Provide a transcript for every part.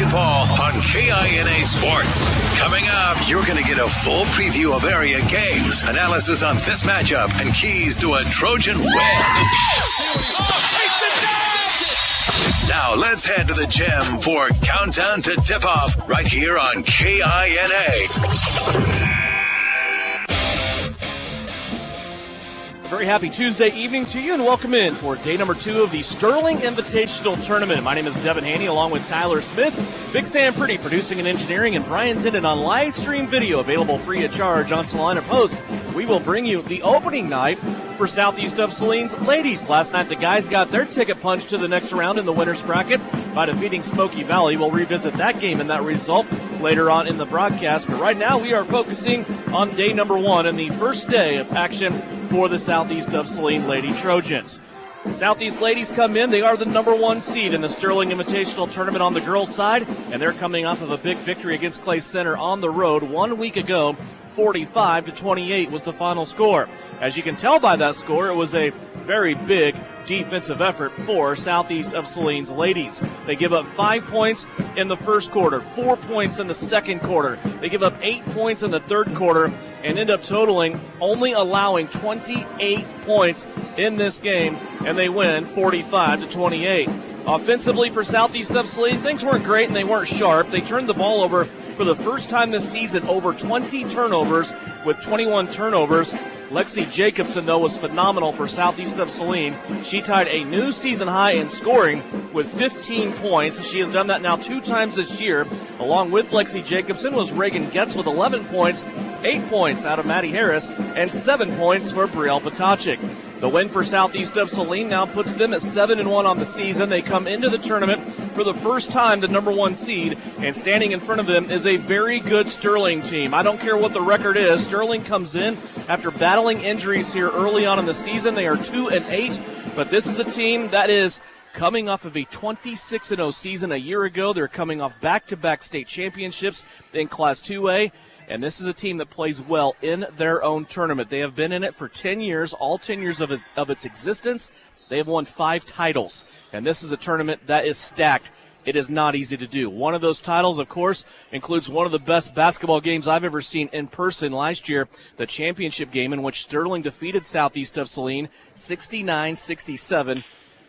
basketball on KINA Sports. Coming up, you're going to get a full preview of area games, analysis on this matchup, and keys to a Trojan win. Now let's head to the gym for Countdown to Tip-Off right here on KINA. Very happy Tuesday evening to you, and welcome in for day number 2 of the Sterling Invitational Tournament. My name is Devin Haney, along with Tyler Smith, Big Sam Pretty producing and engineering, and Brian Tindon on live stream video, available free of charge on Saline Post. We will bring you the opening night for Southeast of Saline's ladies. Last night, the guys got their ticket punched to the next round in the winner's bracket by defeating Smoky Valley. We'll revisit that game and that result later on in the broadcast. But right now, we are focusing on day number 1 and the first day of action for the Southeast of Saline Lady Trojans. Southeast ladies come in. They are the number 1 seed in the Sterling Invitational Tournament on the girls' side, and they're coming off of a big victory against Clay Center on the road 1 week ago. 45-28 was the final score. As you can tell by that score, it was a very big defensive effort for Southeast of Saline's ladies. They give up 5 points in the first quarter, 4 points in the second quarter. They give up 8 points in the third quarter and end up totaling only allowing 28 points in this game, and they win 45-28. Offensively for Southeast of Saline, things weren't great and they weren't sharp. They turned the ball over for the first time this season, over 20 turnovers with 21 turnovers. Lexi Jacobson, though, was phenomenal for Southeast of Saline. She tied a new season high in scoring with 15 points. She has done that now 2 times this year. Along with Lexi Jacobson was Reagan Getz with 11 points, 8 points out of Maddie Harris, and 7 points for Brielle Potachik. The win for Southeast of Saline now puts them at 7-1 on the season. They come into the tournament for the first time the number 1 seed, and standing in front of them is a very good Sterling team. I don't care what the record is. Sterling comes in after battling injuries here early on in the season. They are 2-8, but this is a team that is coming off of a 26-0 season a year ago. They're coming off back-to-back state championships in Class 2A. And this is a team that plays well in their own tournament. They have been in it for 10 years, all 10 years of its existence. They have won 5 titles. And this is a tournament that is stacked. It is not easy to do. One of those titles, of course, includes one of the best basketball games I've ever seen in person last year, the championship game in which Sterling defeated Southeast of Saline 69-67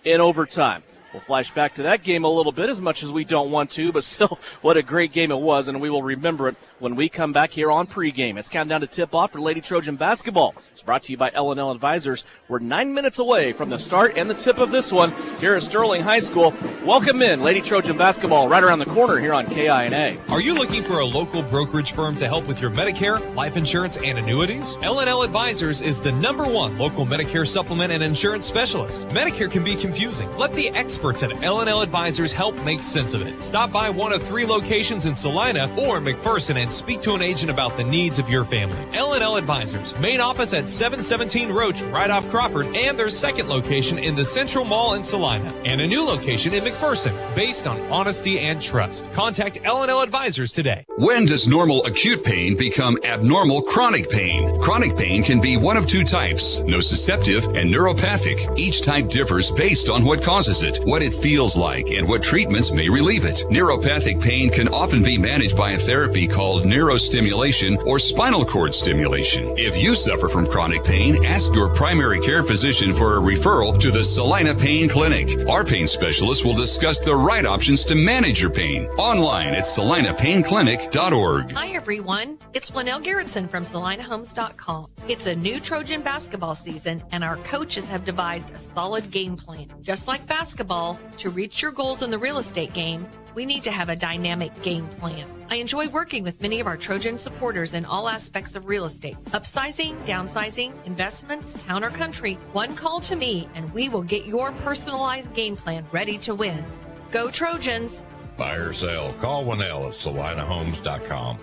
in overtime. We'll flash back to that game a little bit, as much as we don't want to, but still, what a great game it was, and we will remember it when we come back here on pregame. It's Countdown to Tip-Off for Lady Trojan Basketball. It's brought to you by L&L Advisors. We're 9 minutes away from the start and the tip of this one here at Sterling High School. Welcome in, Lady Trojan Basketball, right around the corner here on KINA. Are you looking for a local brokerage firm to help with your Medicare, life insurance, and annuities? L&L Advisors is the #1 local Medicare supplement and insurance specialist. Medicare can be confusing. Let the experts at L&L Advisors help make sense of it. Stop by one of 3 locations in Salina or McPherson and speak to an agent about the needs of your family. L&L Advisors, main office at 717 Roach, right off Crawford, and their second location in the Central Mall in Salina, and a new location in McPherson, based on honesty and trust. Contact L&L Advisors today. When does normal acute pain become abnormal chronic pain? Chronic pain can be one of 2 types, nociceptive and neuropathic. Each type differs based on what causes it, what it feels like, and what treatments may relieve it. Neuropathic pain can often be managed by a therapy called neurostimulation or spinal cord stimulation. If you suffer from chronic pain, ask your primary care physician for a referral to the Salina Pain Clinic. Our pain specialists will discuss the right options to manage your pain. Online at salinapainclinic.org. Hi everyone, it's Lynelle Garrettson from SalinaHomes.com. It's a new Trojan basketball season, and our coaches have devised a solid game plan. Just like basketball, to reach your goals in the real estate game, we need to have a dynamic game plan. I enjoy working with many of our Trojan supporters in all aspects of real estate. Upsizing, downsizing, investments, town or country. One call to me and we will get your personalized game plan ready to win. Go Trojans! Buy or sell, call Lynelle at SalinaHomes.com.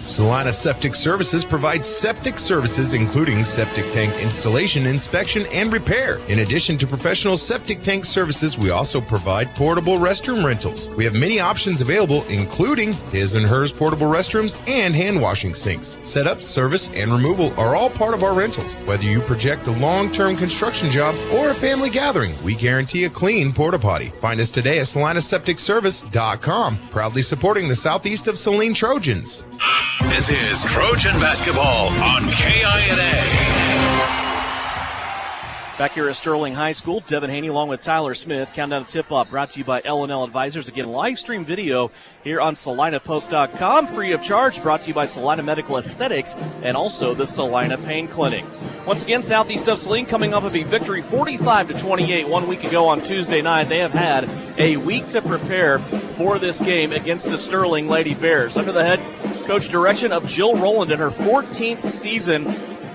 Saline Septic Services provides septic services including septic tank installation, inspection, and repair. In addition to professional septic tank services, we also provide portable restroom rentals. We have many options available, including his and hers portable restrooms and hand washing sinks. Setup, service, and removal are all part of our rentals. Whether you project a long-term construction job or a family gathering, we guarantee a clean porta potty. Find us today at SalineSepticService.com, proudly supporting the southeast of Saline Trojans. This is Trojan Basketball on KINA. Back here at Sterling High School, Devin Haney along with Tyler Smith. Countdown to tip-off brought to you by L&L Advisors. Again, live stream video here on SalinaPost.com, free of charge, brought to you by Salina Medical Aesthetics and also the Salina Pain Clinic. Once again, Southeast of Saline coming off of a victory 45-28 1 week ago on Tuesday night. They have had a week to prepare for this game against the Sterling Lady Bears. Under the head coach direction of Jill Rowland in her 14th season,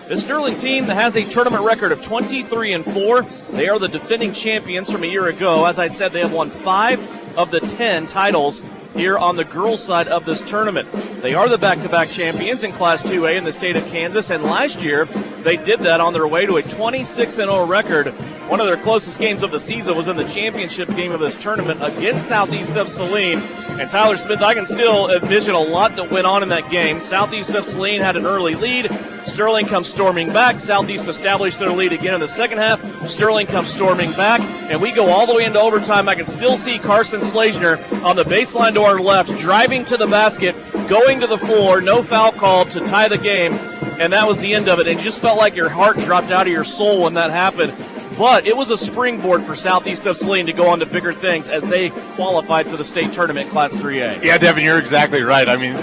the Sterling team that has a tournament record of 23-4. They are the defending champions from a year ago. As I said, they have won 5 of the 10 titles here on the girls' side of this tournament. They are the back-to-back champions in Class 2A in the state of Kansas, and last year they did that on their way to a 26-0 record. One of their closest games of the season was in the championship game of this tournament against Southeast of Saline. And Tyler Smith, I can still envision a lot that went on in that game. Southeast of Saline had an early lead. Sterling comes storming back. Southeast established their lead again in the second half. Sterling comes storming back, and we go all the way into overtime. I can still see Carson Slazner on the baseline to our left, driving to the basket, going to the floor, no foul called to tie the game, and that was the end of it. It just felt like your heart dropped out of your soul when that happened. But it was a springboard for Southeast of Saline to go on to bigger things as they qualified for the state tournament in Class 3A. Yeah, Devin, you're exactly right. I mean,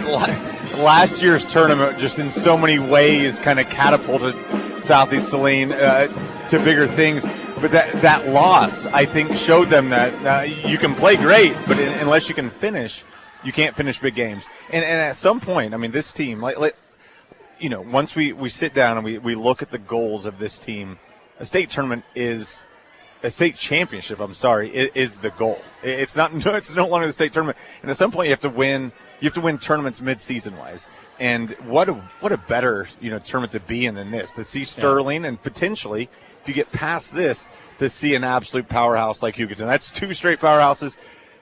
last year's tournament just in so many ways kind of catapulted Southeast Saline to bigger things. But that loss, I think, showed them that you can play great, but unless you can finish, you can't finish big games. And at some point, I mean, this team, once we sit down and we look at the goals of this team, a state championship, is the goal. It's no longer the state tournament. And at some point you have to win tournaments mid-season wise. And what a better, tournament to be in than this, to see Sterling and potentially, if you get past this, to see an absolute powerhouse like Hugoton. That's 2 straight powerhouses.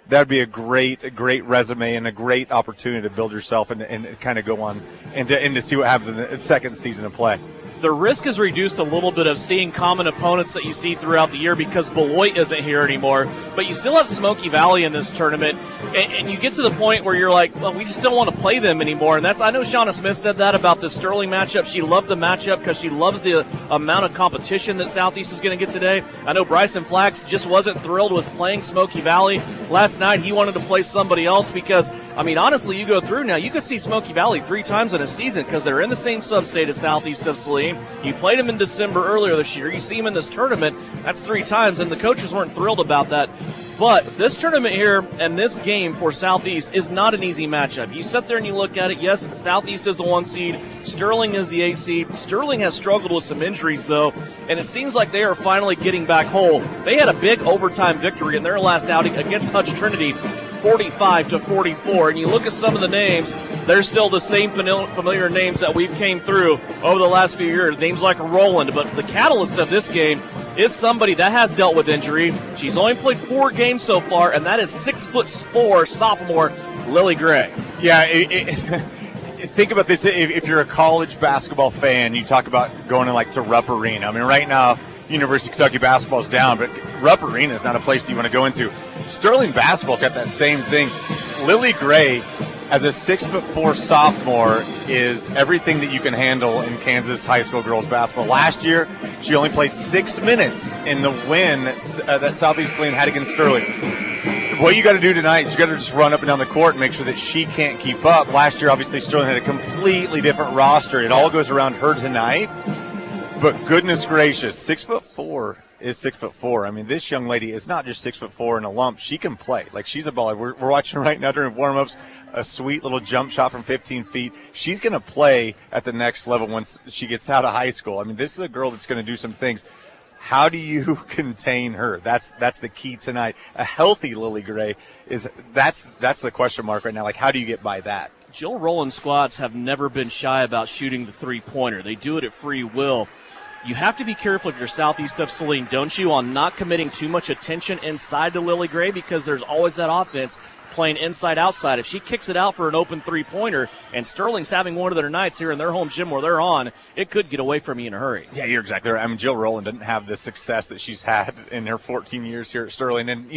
That would be a great resume and a great opportunity to build yourself and kind of go on and to see what happens in the second season of play. The risk is reduced a little bit of seeing common opponents that you see throughout the year because Beloit isn't here anymore. But you still have Smoky Valley in this tournament, and you get to the point where you're like, well, we just don't want to play them anymore. And I know Shauna Smith said that about the Sterling matchup. She loved the matchup because she loves the amount of competition that Southeast is going to get today. I know Bryson Flax just wasn't thrilled with playing Smoky Valley. Last night he wanted to play somebody else because, I mean, honestly, you go through now, you could see Smoky Valley 3 times in a season because they're in the same sub-state as Southeast of Saline. You played him in December earlier this year. You see him in this tournament. That's 3 times, and the coaches weren't thrilled about that. But this tournament here and this game for Southeast is not an easy matchup. You sit there and you look at it. Yes, Southeast is the 1 seed. Sterling is the 8 seed. Sterling has struggled with some injuries, though, and it seems like they are finally getting back whole. They had a big overtime victory in their last outing against Hutch Trinity, 45-44. And you look at some of the names, they're still the same familiar names that we've came through over the last few years. Names like Roland, but the catalyst of this game is somebody that has dealt with injury. She's only played 4 games so far, and that is 6'4" sophomore Lily Gray. Yeah, think about this. If you're a college basketball fan, you talk about going to Rupp Arena. I mean, right now, University of Kentucky basketball is down, but Rupp Arena is not a place that you want to go into. Sterling basketball's got that same thing. Lily Gray, as a 6'4" sophomore, is everything that you can handle in Kansas high school girls basketball. Last year, she only played 6 minutes in the win that Southeast Saline had against Sterling. What you got to do tonight is you got to just run up and down the court and make sure that she can't keep up. Last year, obviously, Sterling had a completely different roster. It all goes around her tonight. But goodness gracious, 6'4" is 6'4". I mean, this young lady is not just 6'4" in a lump. She can play. She's a baller. We're watching right now during warm-ups, a sweet little jump shot from 15 feet. She's going to play at the next level once she gets out of high school. I mean, this is a girl that's going to do some things. How do you contain her? That's the key tonight. A healthy Lily Gray that's the question mark right now. How do you get by that? Jill Rowland squads have never been shy about shooting the three-pointer. They do it at free will. You have to be careful if you're southeast of Saline, don't you, on not committing too much attention inside to Lily Gray, because there's always that offense playing inside-outside. If she kicks it out for an open three-pointer and Sterling's having one of their nights here in their home gym where they're on, it could get away from you in a hurry. Yeah, you're exactly right. I mean, Jill Rowland didn't have the success that she's had in her 14 years here at Sterling. And,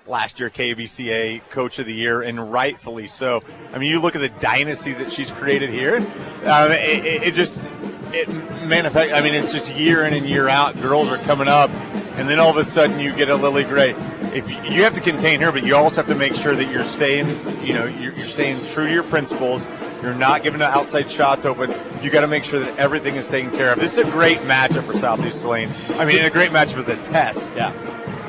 last year KVCA Coach of the Year, and rightfully so. I mean, you look at the dynasty that she's created here, it manifests. I mean, it's just year in and year out. Girls are coming up, and then all of a sudden you get a Lily Gray. If you have to contain her, but you also have to make sure that you're staying, you're staying true to your principles. You're not giving the outside shots open. You got to make sure that everything is taken care of. This is a great matchup for Southeast Saline. I mean, a great matchup as a test. Yeah.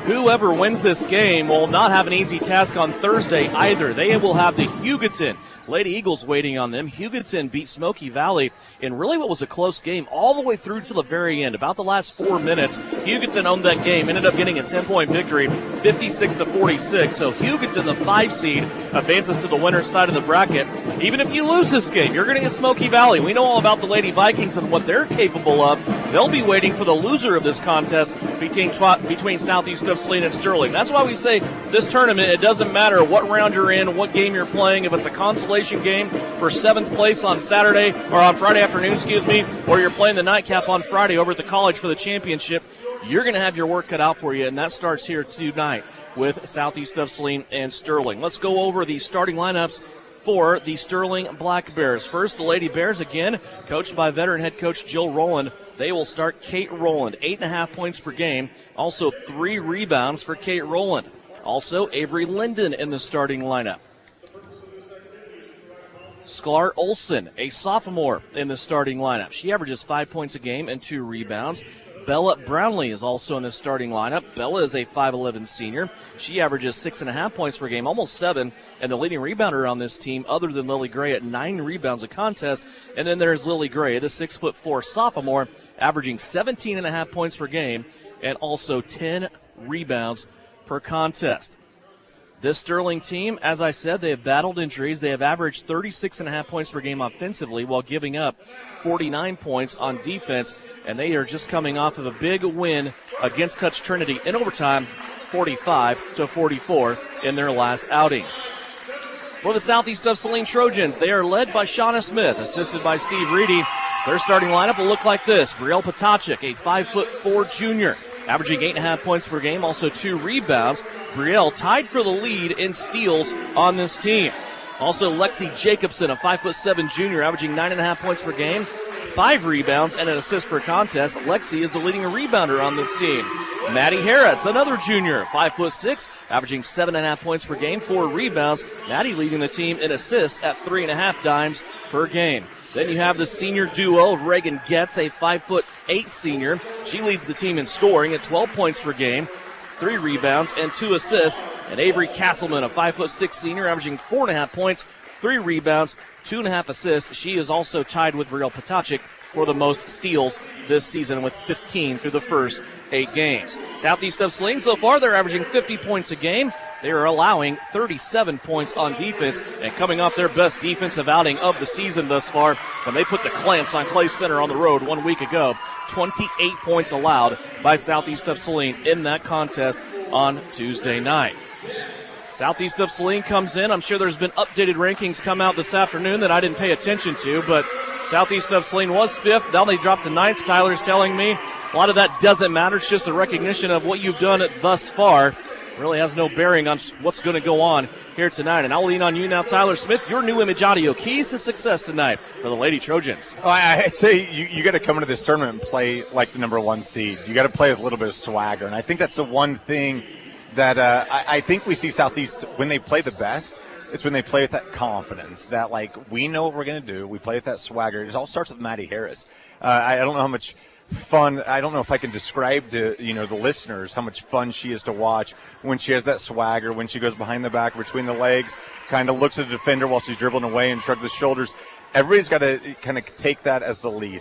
Whoever wins this game will not have an easy task on Thursday either. They will have the Hugoton Lady Eagles waiting on them. Hugoton beat Smoky Valley in really what was a close game all the way through to the very end. About the last 4 minutes, Hugoton owned that game, ended up getting a 10-point victory, 56-46. So Hugoton, the 5 seed, advances to the winner's side of the bracket. Even if you lose this game, you're going to get Smoky Valley. We know all about the Lady Vikings and what they're capable of. They'll be waiting for the loser of this contest between Southeast of Saline and Sterling. That's why we say this tournament, it doesn't matter what round you're in, what game you're playing, if it's a consolation game for 7th place on Saturday or on Friday afternoon, or you're playing the nightcap on Friday over at the college for the championship, you're going to have your work cut out for you, and that starts here tonight with Southeast of Saline and Sterling. Let's go over the starting lineups for the Sterling Black Bears. First, the Lady Bears, again, coached by veteran head coach Jill Rowland. They will start Kate Rowland, 8.5 points per game, also 3 rebounds for Kate Rowland. Also, Avery Linden in the starting lineup. Sklar Olson, a sophomore, in the starting lineup. She averages 5 points a game and 2 rebounds. Bella Brownlee is also in the starting lineup. Bella is a 5'11 senior. She averages 6.5 points per game, almost 7, and the leading rebounder on this team, other than Lily Gray, at 9 rebounds a contest. And then there's Lily Gray, the 6'4 sophomore, averaging 17.5 points per game and also 10 rebounds per contest. This Sterling team, as I said, they have battled injuries. They have averaged 36.5 points per game offensively while giving up 49 points on defense, and they are just coming off of a big win against Touch Trinity in overtime, 45-44 in their last outing. For the Southeast of Saline Trojans, they are led by Shauna Smith, assisted by Steve Reedy. Their starting lineup will look like this. Brielle Potachik, a 5'4 junior, averaging 8.5 points per game, also 2 rebounds. Brielle tied for the lead in steals on this team. Also, Lexi Jacobson, a 5'7 junior, averaging 9.5 points per game, 5 rebounds, and an assist per contest. Lexi is the leading rebounder on this team. Maddie Harris, another junior, 5'6", averaging 7.5 points per game, 4 rebounds. Maddie leading the team in assists at 3.5 dimes per game. Then you have the senior duo of Reagan Getz, a 5'8 senior. She leads the team in scoring at 12 points per game, 3 rebounds, and 2 assists. And Avery Castleman, a 5'6 senior, averaging 4.5 points, 3 rebounds, 2.5 assists. She is also tied with Brielle Potachik for the most steals this season with 15 through the first 8 games. Southeast of Saline, so far, they're averaging 50 points a game. They are allowing 37 points on defense, and coming off their best defensive outing of the season thus far when they put the clamps on Clay Center on the road 1 week ago. 28 points allowed by Southeast of Saline in that contest on Tuesday night. Southeast of Saline comes in. I'm sure there's been updated rankings come out this afternoon that I didn't pay attention to, but Southeast of Saline was 5th. Now they dropped to 9th. Tyler's telling me a lot of that doesn't matter. It's just a recognition of what you've done thus far. Really has no bearing on what's going to go on here tonight. And I'll lean on you now, Tyler Smith, your new image audio. Keys to success tonight for the Lady Trojans. Well, I'd say you got to come into this tournament and play like the number 1 seed. You got to play with a little bit of swagger. And I think that's the one thing that I think we see Southeast when they play the best. It's when they play with that confidence, that, like, we know what we're going to do. We play with that swagger. It all starts with Maddie Harris. I don't know how much fun. I don't know if I can describe to the listeners how much fun she is to watch when she has that swagger, when she goes behind the back, between the legs, kind of looks at the defender while she's dribbling away and shrugs the shoulders. Everybody's got to kind of take that as the lead.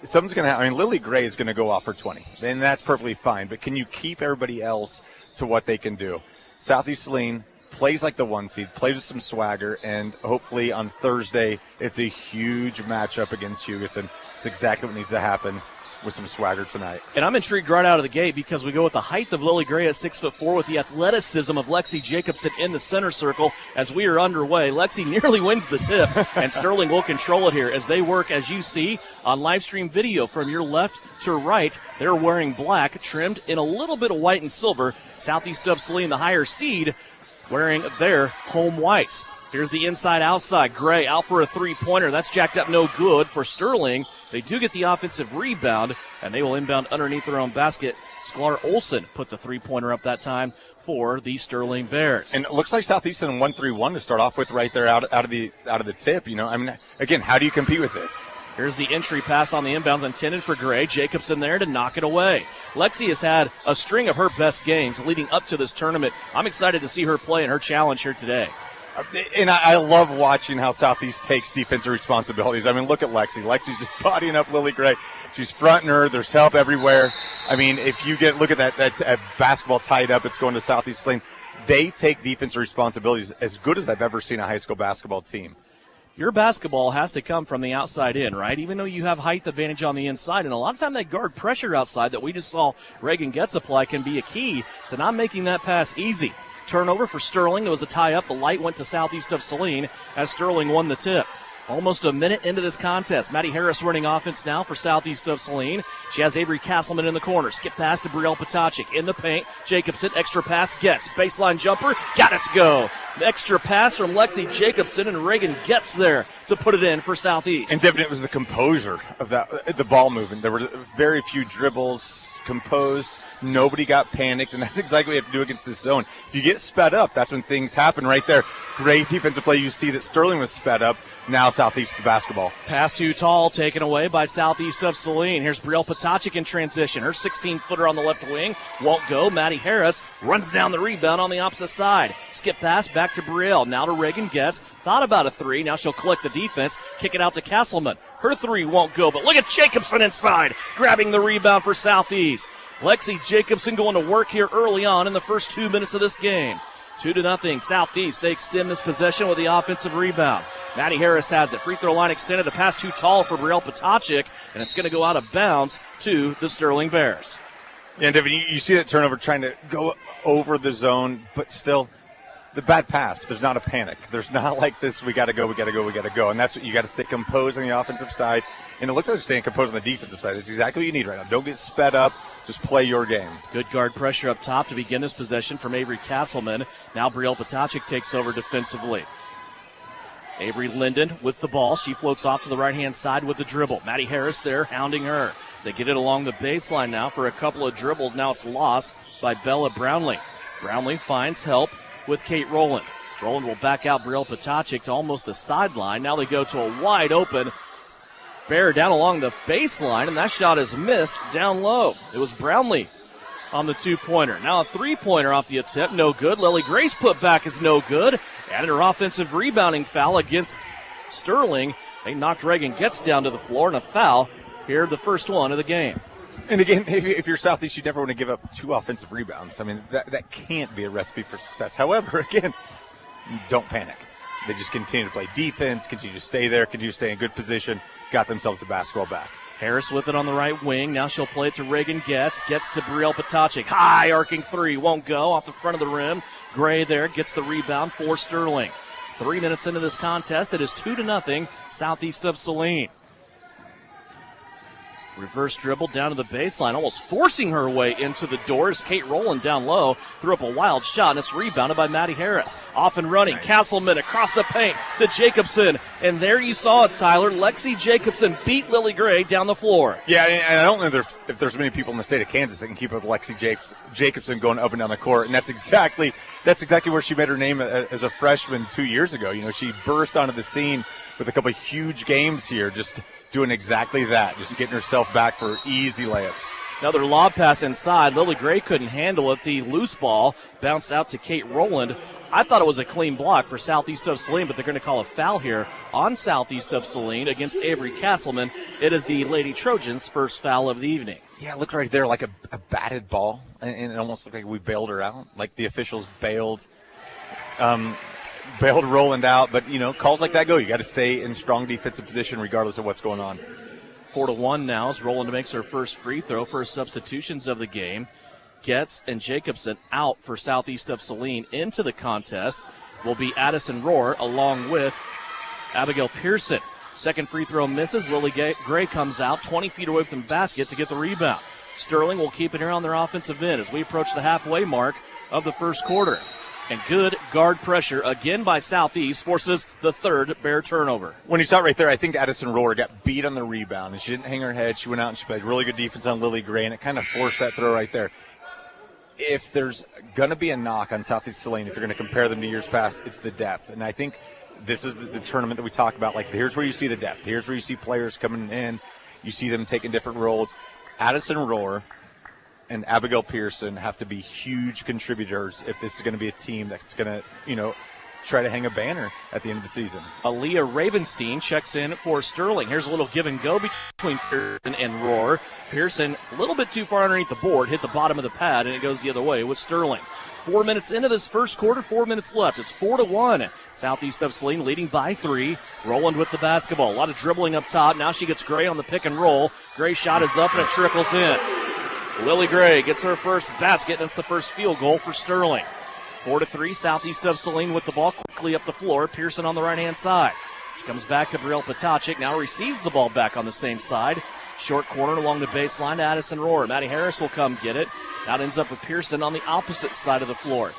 Something's going to happen. I mean, Lily Gray is going to go off for 20, and that's perfectly fine. But can you keep everybody else to what they can do? Southeast Saline plays like the 1 seed, plays with some swagger, and hopefully on Thursday it's a huge matchup against Hugoton. It's exactly what needs to happen with some swagger tonight. And I'm intrigued right out of the gate because we go with the height of Lily Gray at 6'4", with the athleticism of Lexi Jacobson in the center circle as we are underway. Lexi nearly wins the tip, and Sterling will control it here as they work, as you see on live stream video from your left to right. They're wearing black, trimmed in a little bit of white and silver. Southeast of Saline, the higher seed, wearing their home whites. Here's the inside-outside. Gray out for a three-pointer. That's jacked up no good for Sterling. They do get the offensive rebound, and they will inbound underneath their own basket. Sklar Olsen put the three-pointer up that time for the Sterling Bears. And it looks like Southeastern 1-3-1 to start off with right there out of the tip. You know, I mean, again, how do you compete with this? Here's the entry pass on the inbounds intended for Gray. Jacobson there to knock it away. Lexi has had a string of her best games leading up to this tournament. I'm excited to see her play in her challenge here today. And I love watching how Southeast takes defensive responsibilities. I mean, look at Lexi. Lexi's just bodying up Lily Gray. She's fronting her. There's help everywhere. I mean, if you look at that basketball tied up, it's going to Southeast Saline. They take defensive responsibilities as good as I've ever seen a high school basketball team. Your basketball has to come from the outside in, right? Even though you have height advantage on the inside. And a lot of time that guard pressure outside that we just saw Reagan Getz apply can be a key to not making that pass easy. Turnover for Sterling. It was a tie-up. The light went to Southeast of Saline as Sterling won the tip. Almost a minute into this contest. Maddie Harris running offense now for Southeast of Saline. She has Avery Castleman in the corner. Skip pass to Brielle Potachik in the paint. Jacobson, extra pass, gets. Baseline jumper, got it to go. Extra pass from Lexi Jacobson, and Reagan gets there to put it in for Southeast. And Devin, it was the composure of the ball movement. There were very few dribbles, composed. Nobody got panicked, and that's exactly what you have to do against this zone. If you get sped up, that's when things happen right there. Great defensive play. You see that Sterling was sped up. Now Southeast the basketball. Pass too tall, taken away by Southeast of Saline. Here's Brielle Potachik in transition. Her 16-footer on the left wing won't go. Maddie Harris runs down the rebound on the opposite side. Skip pass back to Brielle. Now to Reagan Getz. Thought about a three. Now she'll collect the defense. Kick it out to Castleman. Her three won't go, but look at Jacobson inside, grabbing the rebound for Southeast. Lexi Jacobson going to work here early on in the first 2 minutes of this game. 2-0 Southeast. They extend this possession with the offensive rebound. Maddie Harris has it. Free throw line extended. A pass too tall for Brielle Potachik, and it's going to go out of bounds to the Sterling Bears. Yeah, and Devin, you see that turnover trying to go over the zone, but still the bad pass. But there's not a panic. There's not like this, we got to go. And that's what you got to stay composed on the offensive side. And it looks like they're staying composed on the defensive side. That's exactly what you need right now. Don't get sped up. Just play your game. Good guard pressure up top to begin this possession from Avery Castleman. Now Brielle Potachik takes over defensively. Avery Linden with the ball. She floats off to the right-hand side with the dribble. Maddie Harris there hounding her. They get it along the baseline now for a couple of dribbles. Now it's lost by Bella Brownlee. Brownlee finds help with Kate Rowland. Rowland will back out Brielle Potachik to almost the sideline. Now they go to a wide open Bear down along the baseline, and that shot is missed down low. It was Brownlee on the two-pointer. Now a three-pointer off the attempt, no good. Lily Grace put back is no good. And her offensive rebounding foul against Sterling. They knocked Reagan Getz down to the floor, and a foul here, the first one of the game. And again, if you're Southeast, you never want to give up two offensive rebounds. I mean, that can't be a recipe for success. However, again, don't panic. They just continue to play defense, continue to stay there, continue to stay in good position, got themselves the basketball back. Harris with it on the right wing. Now she'll play it to Reagan Getz. Gets to Brielle Potachik. High arcing three. Won't go. Off the front of the rim. Gray there gets the rebound for Sterling. 3 minutes into this contest, it is 2-0 Southeast of Saline. Reverse dribble down to the baseline, almost forcing her way into the doors. Kate Rowland down low, threw up a wild shot, and it's rebounded by Maddie Harris. Off and running, nice. Castleman across the paint to Jacobson. And there you saw it, Tyler. Lexi Jacobson beat Lily Gray down the floor. Yeah, and I don't know if there's many people in the state of Kansas that can keep up with Lexi Jacobson going up and down the court. And that's exactly where she made her name as a freshman 2 years ago. You know, she burst onto the scene with a couple of huge games here, just doing exactly that, just getting herself back for easy layups. Another lob pass inside. Lily Gray couldn't handle it. The loose ball bounced out to Kate Rowland. I thought it was a clean block for Southeast of Saline, but they're going to call a foul here on Southeast of Saline against Avery Castleman. It is the Lady Trojans' first foul of the evening. Yeah, look right there, like a batted ball, and it almost looked like we bailed her out, like the officials bailed bailed Roland out. But, calls like that go. You got to stay in strong defensive position regardless of what's going on. 4-1 now as Roland makes her first free throw. First substitutions of the game. Getz and Jacobson out for Southeast of Saline. Into the contest will be Addison Rohr along with Abigail Pearson. Second free throw misses. Lily Gray comes out 20 feet away from the basket to get the rebound. Sterling will keep it here on their offensive end as we approach the halfway mark of the first quarter. And good guard pressure again by Southeast forces the third Bear turnover. When you saw it right there, I think Addison Rohr got beat on the rebound, and she didn't hang her head. She went out and she played really good defense on Lily Gray, and it kind of forced that throw right there. If there's going to be a knock on Southeast Saline, if you're going to compare them to years past, it's the depth. And I think this is the tournament that we talk about. Like, here's where you see the depth. Here's where you see players coming in. You see them taking different roles. Addison Rohr and Abigail Pearson have to be huge contributors if this is going to be a team that's going to, try to hang a banner at the end of the season. Aaliyah Ravenstein checks in for Sterling. Here's a little give and go between Pearson and Rohr. Pearson a little bit too far underneath the board, hit the bottom of the pad, and it goes the other way with Sterling. 4 minutes into this first quarter, 4 minutes left. It's 4-1. Southeast of Saline leading by 3. Roland with the basketball. A lot of dribbling up top. Now she gets Gray on the pick and roll. Gray's shot is up and it trickles in. Lily Gray gets her first basket. That's the first field goal for Sterling. 4-3, Southeast of Saline with the ball quickly up the floor. Pearson on the right-hand side. She comes back to Brielle Potacek. Now receives the ball back on the same side. Short corner along the baseline to Addison Rohr. Maddie Harris will come get it. Now it ends up with Pearson on the opposite side of the floor.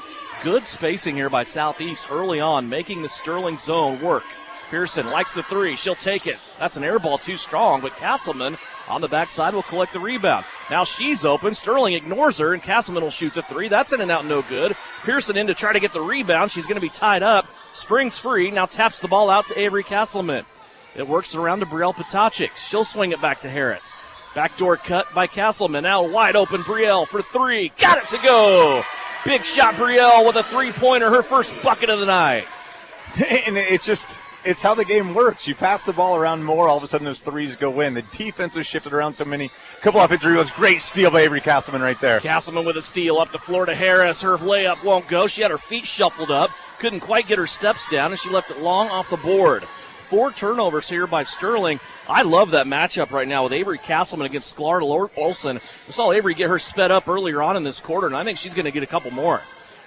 Good spacing here by Southeast early on, making the Sterling zone work. Pearson likes the three. She'll take it. That's an air ball too strong, but Castleman on the backside will collect the rebound. Now she's open. Sterling ignores her, and Castleman will shoot the three. That's in and out, no good. Pearson in to try to get the rebound. She's going to be tied up. Springs free. Now taps the ball out to Avery Castleman. It works around to Brielle Potacek. She'll swing it back to Harris. Backdoor cut by Castleman. Now wide open Brielle for three. Got it to go. Big shot Brielle with a three-pointer, her first bucket of the night. And it's how the game works. You pass the ball around more, all of a sudden those threes go in. The defense was shifted around so many. Couple offensive rebounds. Great steal by Avery Castleman right there. Castleman with a steal up the floor to Harris. Her layup won't go. She had her feet shuffled up. Couldn't quite get her steps down, and she left it long off the board. 4 turnovers here by Sterling. I love that matchup right now with Avery Castleman against Sklar Olsen. We saw Avery get her sped up earlier on in this quarter, and I think she's going to get a couple more.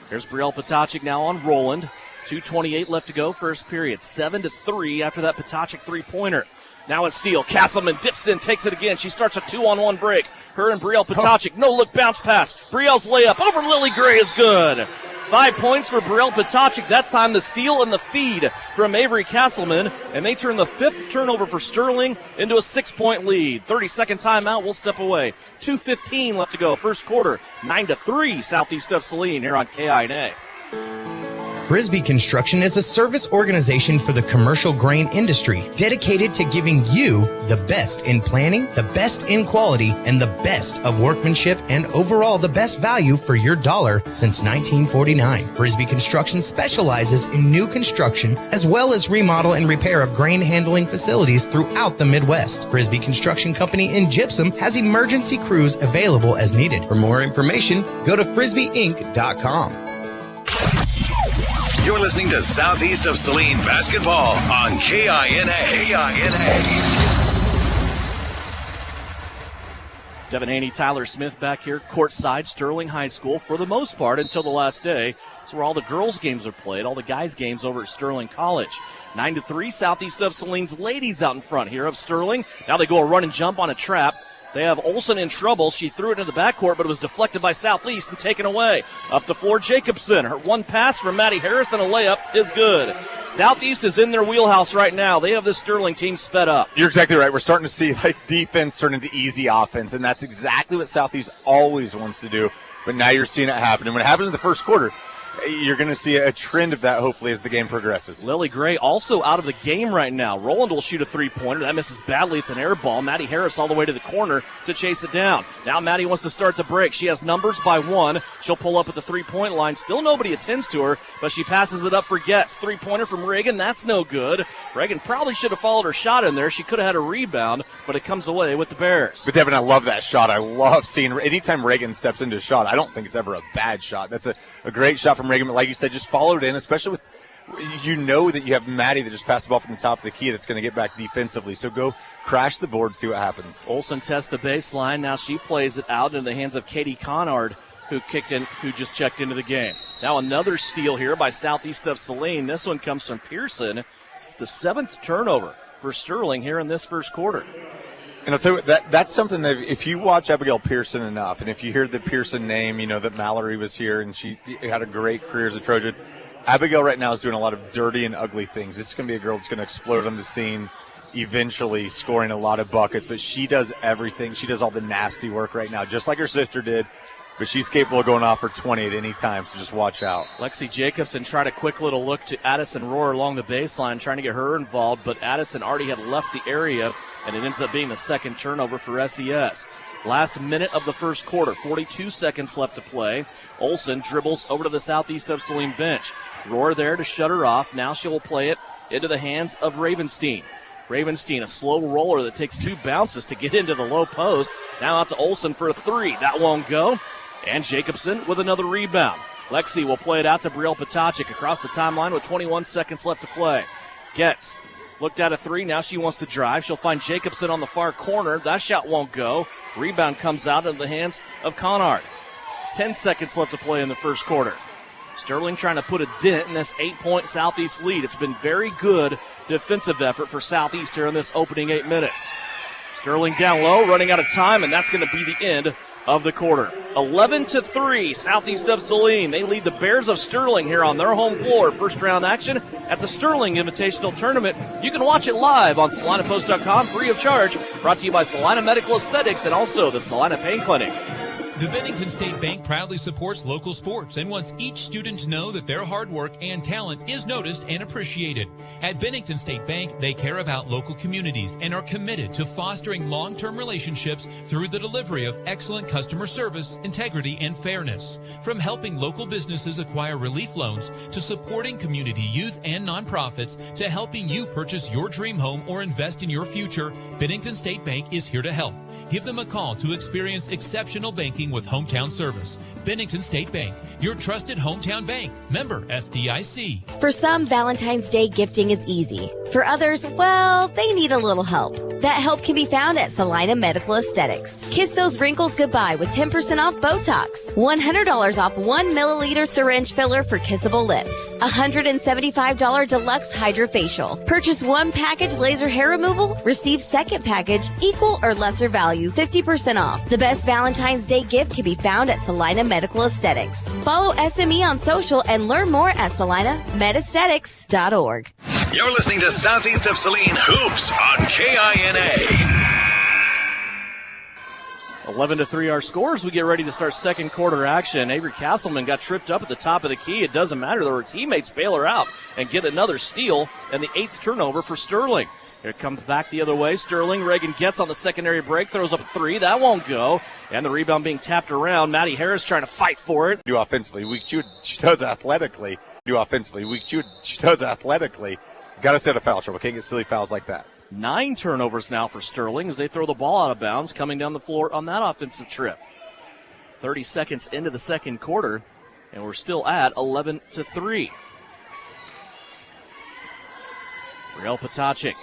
Here's Brielle Potacek now on Roland. 2:28 left to go, first period. 7-3 after that Potacek three-pointer. Now it's steal. Castleman dips in, takes it again. She starts a 2-on-1 break. Her and Brielle Potacek. No-look bounce pass. Brielle's layup over Lily Gray is good. 5 points for Brielle Potacek. That time the steal and the feed from Avery Castleman. And they turn the 5th turnover for Sterling into a 6-point lead. 30-second timeout. We'll step away. 2:15 left to go. First quarter. 9-3 Southeast of Saline here on KINA. Frisbee Construction is a service organization for the commercial grain industry dedicated to giving you the best in planning, the best in quality, and the best of workmanship and overall the best value for your dollar since 1949. Frisbee Construction specializes in new construction as well as remodel and repair of grain handling facilities throughout the Midwest. Frisbee Construction Company in Gypsum has emergency crews available as needed. For more information, go to frisbeeinc.com. You're listening to Southeast of Saline basketball on KINA. Devin Haney, Tyler Smith back here courtside, Sterling High School for the most part until the last day. It's where all the girls' games are played, all the guys' games over at Sterling College. 9-3, Southeast of Saline's ladies out in front here of Sterling. Now they go a run and jump on a trap. They have Olsen in trouble. She threw it into the backcourt, but it was deflected by Southeast and taken away. Up the floor, Jacobson. Her one pass from Maddie Harris and a layup is good. Southeast is in their wheelhouse right now. They have this Sterling team sped up. You're exactly right. We're starting to see defense turn into easy offense, and that's exactly what Southeast always wants to do. But now you're seeing it happen. And when it happens in the first quarter, you're going to see a trend of that, hopefully, as the game progresses. Lily Gray also out of the game right now. Roland will shoot a three-pointer. That misses badly. It's an air ball. Maddie Harris all the way to the corner to chase it down. Now Maddie wants to start the break. She has numbers by 1. She'll pull up at the three-point line. Still nobody attends to her, but she passes it up for Getz. Three-pointer from Reagan. That's no good. Reagan probably should have followed her shot in there. She could have had a rebound, but it comes away with the Bears. But, Devin, I love that shot. I love seeing anytime Reagan steps into a shot, I don't think it's ever a bad shot. That's a great shot from from Reagan, but like you said, just followed in, especially with, you know that you have Maddie that just passed the ball from the top of the key that's going to get back defensively. So go crash the board, see what happens. Olsen tests the baseline. Now she plays it out into the hands of Katie Conard, who just checked into the game. Now another steal here by Southeast of Saline. This one comes from Pearson. It's the 7th turnover for Sterling here in this first quarter. And I'll tell you what, that's something that if you watch Abigail Pearson enough, and if you hear the Pearson name, you know that Mallory was here and she had a great career as a Trojan. Abigail right now is doing a lot of dirty and ugly things. This is going to be a girl that's going to explode on the scene, eventually scoring a lot of buckets. But she does everything. She does all the nasty work right now, just like her sister did. But she's capable of going off for 20 at any time, so just watch out. Lexi Jacobson tried a quick little look to Addison Rohr along the baseline, trying to get her involved, but Addison already had left the area, and it ends up being the 2nd turnover for SES. Last minute of the first quarter, 42 seconds left to play. Olsen dribbles over to the Southeast of Saline bench. Rohr there to shut her off. Now she will play it into the hands of Ravenstein. Ravenstein, a slow roller that takes 2 bounces to get into the low post. Now out to Olsen for a 3. That won't go. And Jacobson with another rebound. Lexi will play it out to Brielle Potacek across the timeline with 21 seconds left to play. Gets looked at a 3. Now she wants to drive. She'll find Jacobson on the far corner. That shot won't go. Rebound comes out into the hands of Conard. 10 seconds left to play in the first quarter. Sterling trying to put a dent in this 8-point Southeast lead. It's been very good defensive effort for Southeast here in this opening 8 minutes. Sterling down low, running out of time, and that's going to be the end of the quarter. 11-3, Southeast of Saline. They lead the Bears of Sterling here on their home floor. First round action at the Sterling Invitational Tournament. You can watch it live on SalinaPost.com free of charge. Brought to you by Salina Medical Aesthetics and also the Salina Pain Clinic. The Bennington State Bank proudly supports local sports and wants each student to know that their hard work and talent is noticed and appreciated. At Bennington State Bank, they care about local communities and are committed to fostering long-term relationships through the delivery of excellent customer service, integrity, and fairness. From helping local businesses acquire relief loans to supporting community youth and nonprofits to helping you purchase your dream home or invest in your future, Bennington State Bank is here to help. Give them a call to experience exceptional banking with hometown service. Bennington State Bank, your trusted hometown bank. Member FDIC. For some, Valentine's Day gifting is easy. For others, well, they need a little help. That help can be found at Salina Medical Aesthetics. Kiss those wrinkles goodbye with 10% off Botox, $100 off 1 milliliter syringe filler for kissable lips, $175 deluxe hydrofacial. Purchase 1 package laser hair removal, receive 2nd package, equal or lesser value, 50% off. The best Valentine's Day gift can be found at Salina Medical Aesthetics. Follow SME on social and learn more at salinamedesthetics.org. You're listening to Southeast of Saline Hoops on KINA. 11-3 our scores. We get ready to start second quarter action. Avery Castleman got tripped up at the top of the key. It doesn't matter. Her teammates bail her out and get another steal and the 8th turnover for Sterling. Here it comes back the other way. Sterling, Reagan gets on the secondary break, throws up a 3. That won't go. And the rebound being tapped around. Maddie Harris trying to fight for it. Do offensively. She does athletically. She does athletically. Got to set a foul trouble. Can't get silly fouls like that. 9 turnovers now for Sterling as they throw the ball out of bounds coming down the floor on that offensive trip. 30 seconds into the second quarter, and we're still at 11-3. Brielle Potacek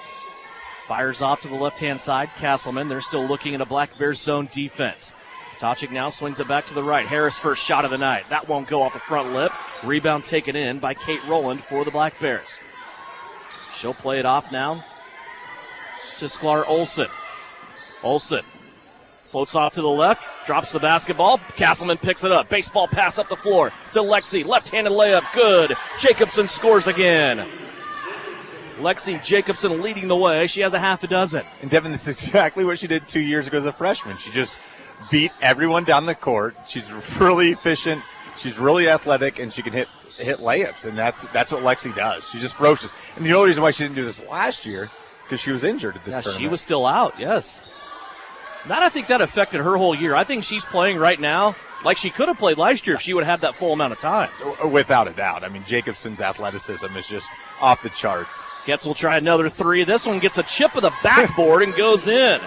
fires off to the left-hand side. Castleman, they're still looking at a Black Bears zone defense. Potacek now swings it back to the right. Harris first shot of the night. That won't go off the front lip. Rebound taken in by Kate Rowland for the Black Bears. She'll play it off now to Sklar Olsen. Olsen floats off to the left, drops the basketball. Castleman picks it up. Baseball pass up the floor to Lexi. Left-handed layup, good. Jacobson scores again. Lexi Jacobson leading the way. She has a half a dozen. And Devin, this is exactly what she did 2 years ago as a freshman. She just beat everyone down the court. She's really efficient. She's really athletic, and she can hit layups, and that's what Lexi does. She's just ferocious. And the only reason why she didn't do this last year is because she was injured at this tournament. She was still out, yes. I think that affected her whole year. I think she's playing right now like she could have played last year if she would have had that full amount of time. Without a doubt. I mean, Jacobson's athleticism is just off the charts. Getz will try another 3. This one gets a chip of the backboard and goes in.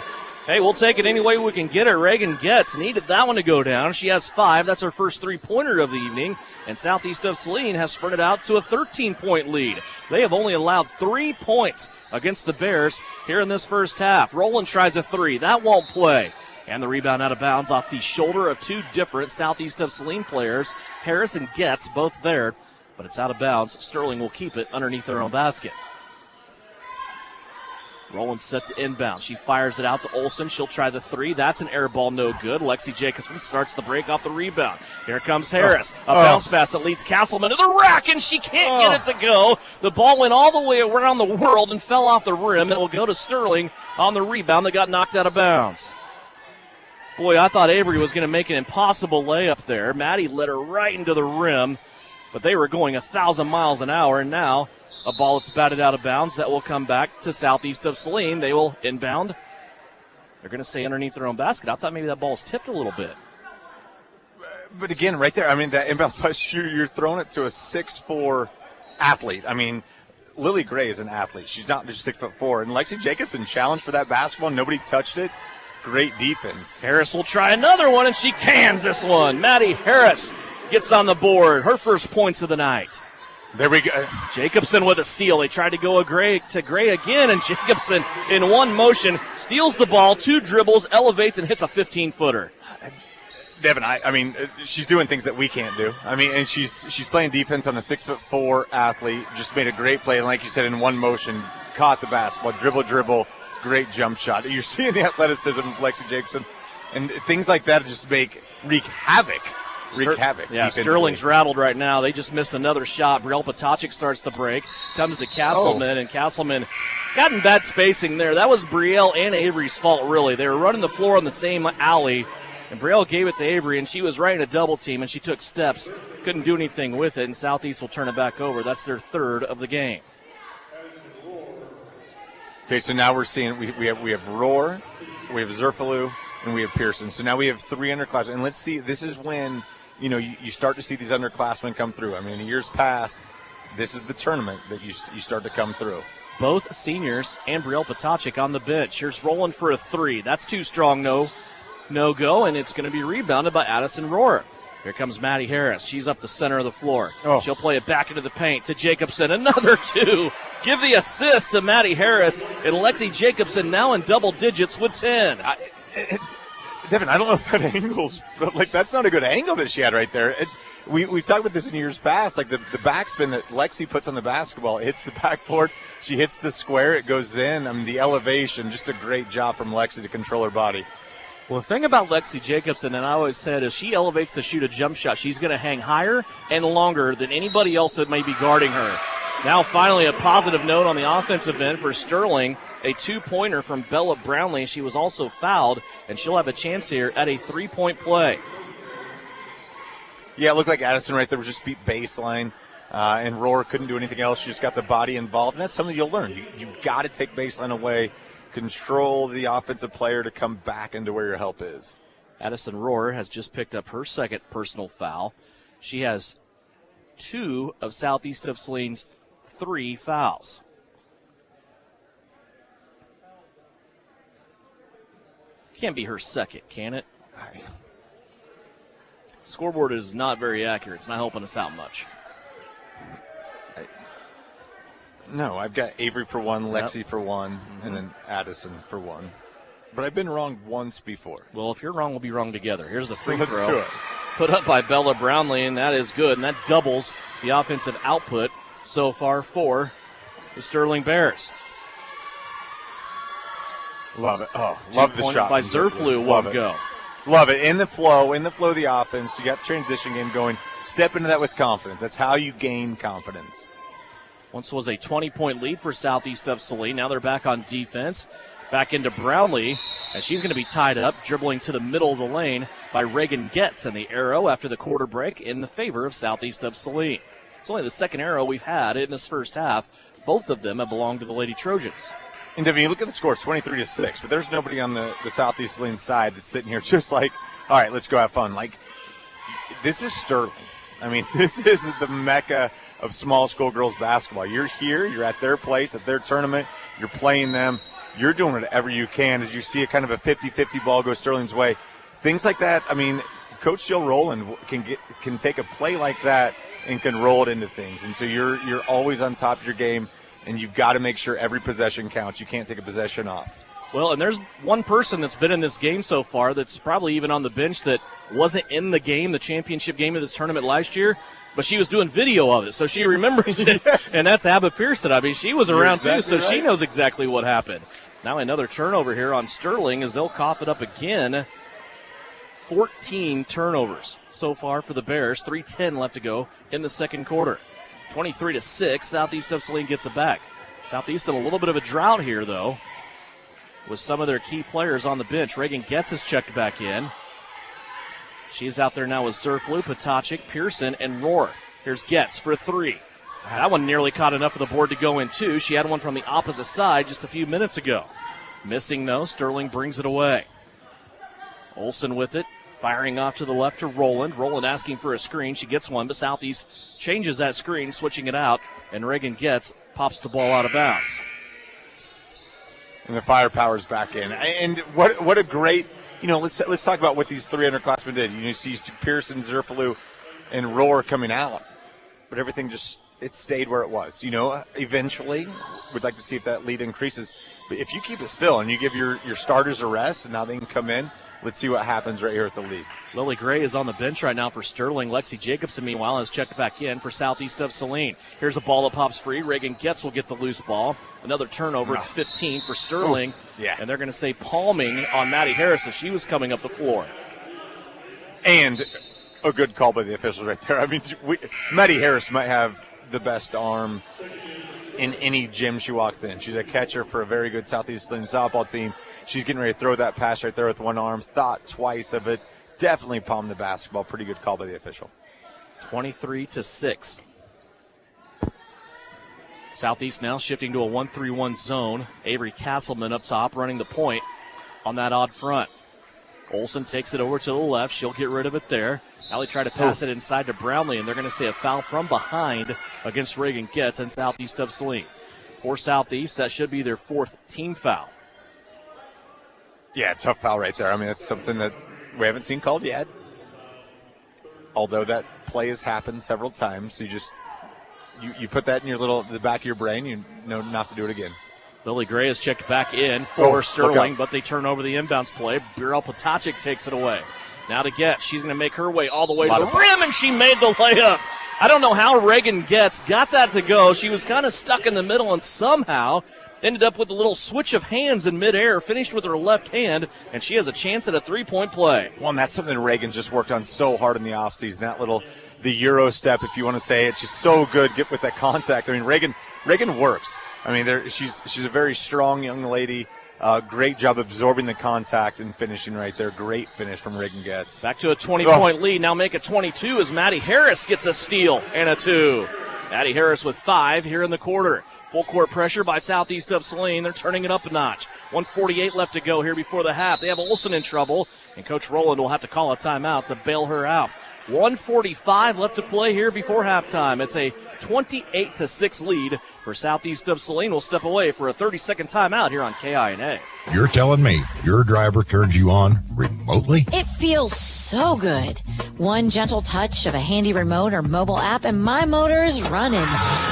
Hey, we'll take it any way we can get it. Reagan Getz needed that one to go down. She has 5. That's her first three-pointer of the evening. And Southeast of Saline has spread it out to a 13-point lead. They have only allowed 3 points against the Bears here in this first half. Rowland tries a 3. That won't play. And the rebound out of bounds off the shoulder of two different Southeast of Saline players. Harris and Getz both there, but it's out of bounds. Sterling will keep it underneath their own basket. Rowland set to inbound. She fires it out to Olsen. She'll try the 3. That's an air ball, no good. Lexi Jacobson starts the break off the rebound. Here comes Harris. A bounce pass that leads Castleman to the rack, and she can't get it to go. The ball went all the way around the world and fell off the rim. It will go to Sterling on the rebound that got knocked out of bounds. Boy, I thought Avery was going to make an impossible layup there. Maddie led her right into the rim, but they were going 1,000 miles an hour, and now a ball that's batted out of bounds that will come back to Southeast of Saline. They will inbound. They're going to stay underneath their own basket. I thought maybe that ball's tipped a little bit. But again, right there, I mean, that inbound pass, you're throwing it to a 6'4" athlete. I mean, Lily Gray is an athlete. She's not just 6'4". And Lexi Jacobson challenged for that basketball. Nobody touched it. Great defense. Harris will try another one, and she cans this one. Maddie Harris gets on the board. Her first points of the night. There we go. Jacobson with a steal. They tried to go to Gray again, and Jacobson in one motion steals the ball, 2 dribbles, elevates, and hits a 15-footer. Devin, I mean, she's doing things that we can't do. I mean, and she's playing defense on a 6'4" athlete. Just made a great play, and like you said, in one motion, caught the basketball, dribble, great jump shot. You're seeing the athleticism of Lexi Jacobson, and things like that just wreak havoc. Yeah, Sterling's rattled right now. They just missed another shot. Brielle Potocik starts the break. Comes to Castleman, and Castleman got in bad spacing there. That was Brielle and Avery's fault, really. They were running the floor on the same alley, and Brielle gave it to Avery, and she was right in a double team, and she took steps. Couldn't do anything with it, and Southeast will turn it back over. That's their 3rd of the game. Okay, so now we're seeing we have Rohr, we have Zerfalu, and we have Pearson. So now we have 3 underclassmen. And let's see, this is when you start to see these underclassmen come through. I mean, in years past, this is the tournament that you start to come through. Both seniors and Brielle Potocik on the bench. Here's Rowland for a 3. That's too strong, no go, and it's going to be rebounded by Addison Rohr. Here comes Maddie Harris. She's up the center of the floor. She'll play it back into the paint to Jacobson. Another 2. Give the assist to Maddie Harris, and Lexi Jacobson now in double digits with 10. Devin, I don't know if that angle's – that's not a good angle that she had right there. We've talked about this in years past, like the backspin that Lexi puts on the basketball. It hits the backboard. She hits the square. It goes in. I mean, the elevation, just a great job from Lexi to control her body. Well, the thing about Lexi Jacobson, and I always said, is she elevates to shoot a jump shot. She's going to hang higher and longer than anybody else that may be guarding her. Now, finally, a positive note on the offensive end for Sterling. A 2-pointer from Bella Brownlee. She was also fouled, and she'll have a chance here at a 3-point play. Yeah, it looked like Addison right there was just beat baseline, and Rohr couldn't do anything else. She just got the body involved, and that's something you'll learn. You've got to take baseline away, control the offensive player to come back into where your help is. Addison Rohr has just picked up her second personal foul. She has 2 of Southeast of Saline's 3 fouls. Can't be her second, can it? Scoreboard is not very accurate. It's not helping us out much. No, I've got Avery for 1, Lexi for 1, and then Addison for 1. But I've been wrong once before. Well, if you're wrong, we'll be wrong together. Here's the free Let's throw. do it. Put up by Bella Brownlee, and that is good. And that doubles the offensive output so far for the Sterling Bears. Love it. Oh, love the shot. By Zerfalu won't go. Love it. In the flow of the offense. You got the transition game going. Step into that with confidence. That's how you gain confidence. Once was a 20-point lead for Southeast of Saline. Now they're back on defense. Back into Brownlee, and she's going to be tied up, dribbling to the middle of the lane by Reagan Getz, and the arrow after the quarter break in the favor of Southeast of Saline. It's only the second arrow we've had in this first half. Both of them have belonged to the Lady Trojans. And Devin, you look at the score, it's 23-6, but there's nobody on the Southeast Saline side that's sitting here just like, all right, let's go have fun. Like, this is Sterling. I mean, this is the mecca of small school girls basketball. You're here, you're at their place, at their tournament, you're playing them. you're doing whatever you can as you see a kind of a 50-50 ball go Sterling's way. Things like that, I mean, Coach Jill Rowland can take a play like that and can roll it into things. And so you're always on top of your game, and you've got to make sure every possession counts. You can't take a possession off. Well, and there's one person that's been in this game so far that's probably even on the bench that wasn't in the game, the championship game of this tournament last year, but she was doing video of it, so she remembers it, and that's Abba Pearson. I mean, she was around too, so she knows exactly what happened. Now another turnover here on Sterling as they'll cough it up again. 14 turnovers so far for the Bears, 3:10 left to go in the second quarter. 23-6, Southeast of Saline gets it back. Southeast in a little bit of a drought here, though, with some of their key players on the bench. Reagan Getz is checked back in. She's out there now with Zerflu, Potacik, Pearson, and Rohr. Here's Getz for three. That one nearly caught enough of the board to go in, too. She had one from the opposite side just a few minutes ago. Missing, though. Sterling brings it away. Olsen with it, firing off to the left to Rowland. Rowland asking for a screen. She gets one, but Southeast changes that screen, switching it out, and Reagan Getz pops the ball out of bounds. And the firepower's back in. And what a great, let's talk about what these three underclassmen did. You see Pearson, Zerflu, and Rohr coming out, but everything it stayed where it was. Eventually, we'd like to see if that lead increases. But if you keep it still and you give your starters a rest and now they can come in, let's see what happens right here at the lead. Lily Gray is on the bench right now for Sterling. Lexi Jacobson, meanwhile, has checked back in for Southeast of Saline. Here's a ball that pops free. Reagan Getz will get the loose ball. Another turnover. It's 15 for Sterling. Ooh, yeah. And they're going to say palming on Maddie Harris as she was coming up the floor. And a good call by the officials right there. I mean, Maddie Harris might have the best arm in any gym she walks in. She's a catcher for a very good Southeast Saline softball team. She's getting ready to throw that pass right there with one arm. Thought twice of it. Definitely palmed the basketball. Pretty good call by the official. 23-6. Southeast now shifting to a 1-3-1 zone. Avery Castleman up top running the point on that odd front. Olsen takes it over to the left. She'll get rid of it there. Allie tried to pass it inside to Brownlee, and they're going to say a foul from behind against Reagan Getz and Southeast of Saline. For Southeast, that should be their fourth team foul. Yeah, tough foul right there. I mean, that's something that we haven't seen called yet. Although that play has happened several times, so you put that in the back of your brain, you know not to do it again. Lily Gray is checked back in for Sterling, but they turn over the inbounds play. Burrell Potacik takes it away. Now to Getz. She's going to make her way all the way to the rim, and she made the layup. I don't know how Reagan Getz got that to go. She was kind of stuck in the middle and somehow ended up with a little switch of hands in midair, finished with her left hand, and she has a chance at a three-point play. Well, and that's something Reagan's just worked on so hard in the offseason, the Euro step, if you want to say it. She's so good with that contact. I mean, Reagan works. I mean, she's a very strong young lady. Great job absorbing the contact and finishing right there. Great finish from Reagan Getz. Back to a 20-point lead. Now make it 22 as Maddie Harris gets a steal and a two. Maddie Harris with 5 here in the quarter. Full court pressure by Southeast of Saline. They're turning it up a notch. 1:48 left to go here before the half. They have Olsen in trouble, and Coach Rowland will have to call a timeout to bail her out. 1:45 left to play here before halftime. It's a 28-6 lead for Southeast of Saline. We'll step away for a 30-second timeout here on KINA. You're telling me your driver turns you on remotely? It feels so good. One gentle touch of a handy remote or mobile app and my motor is running.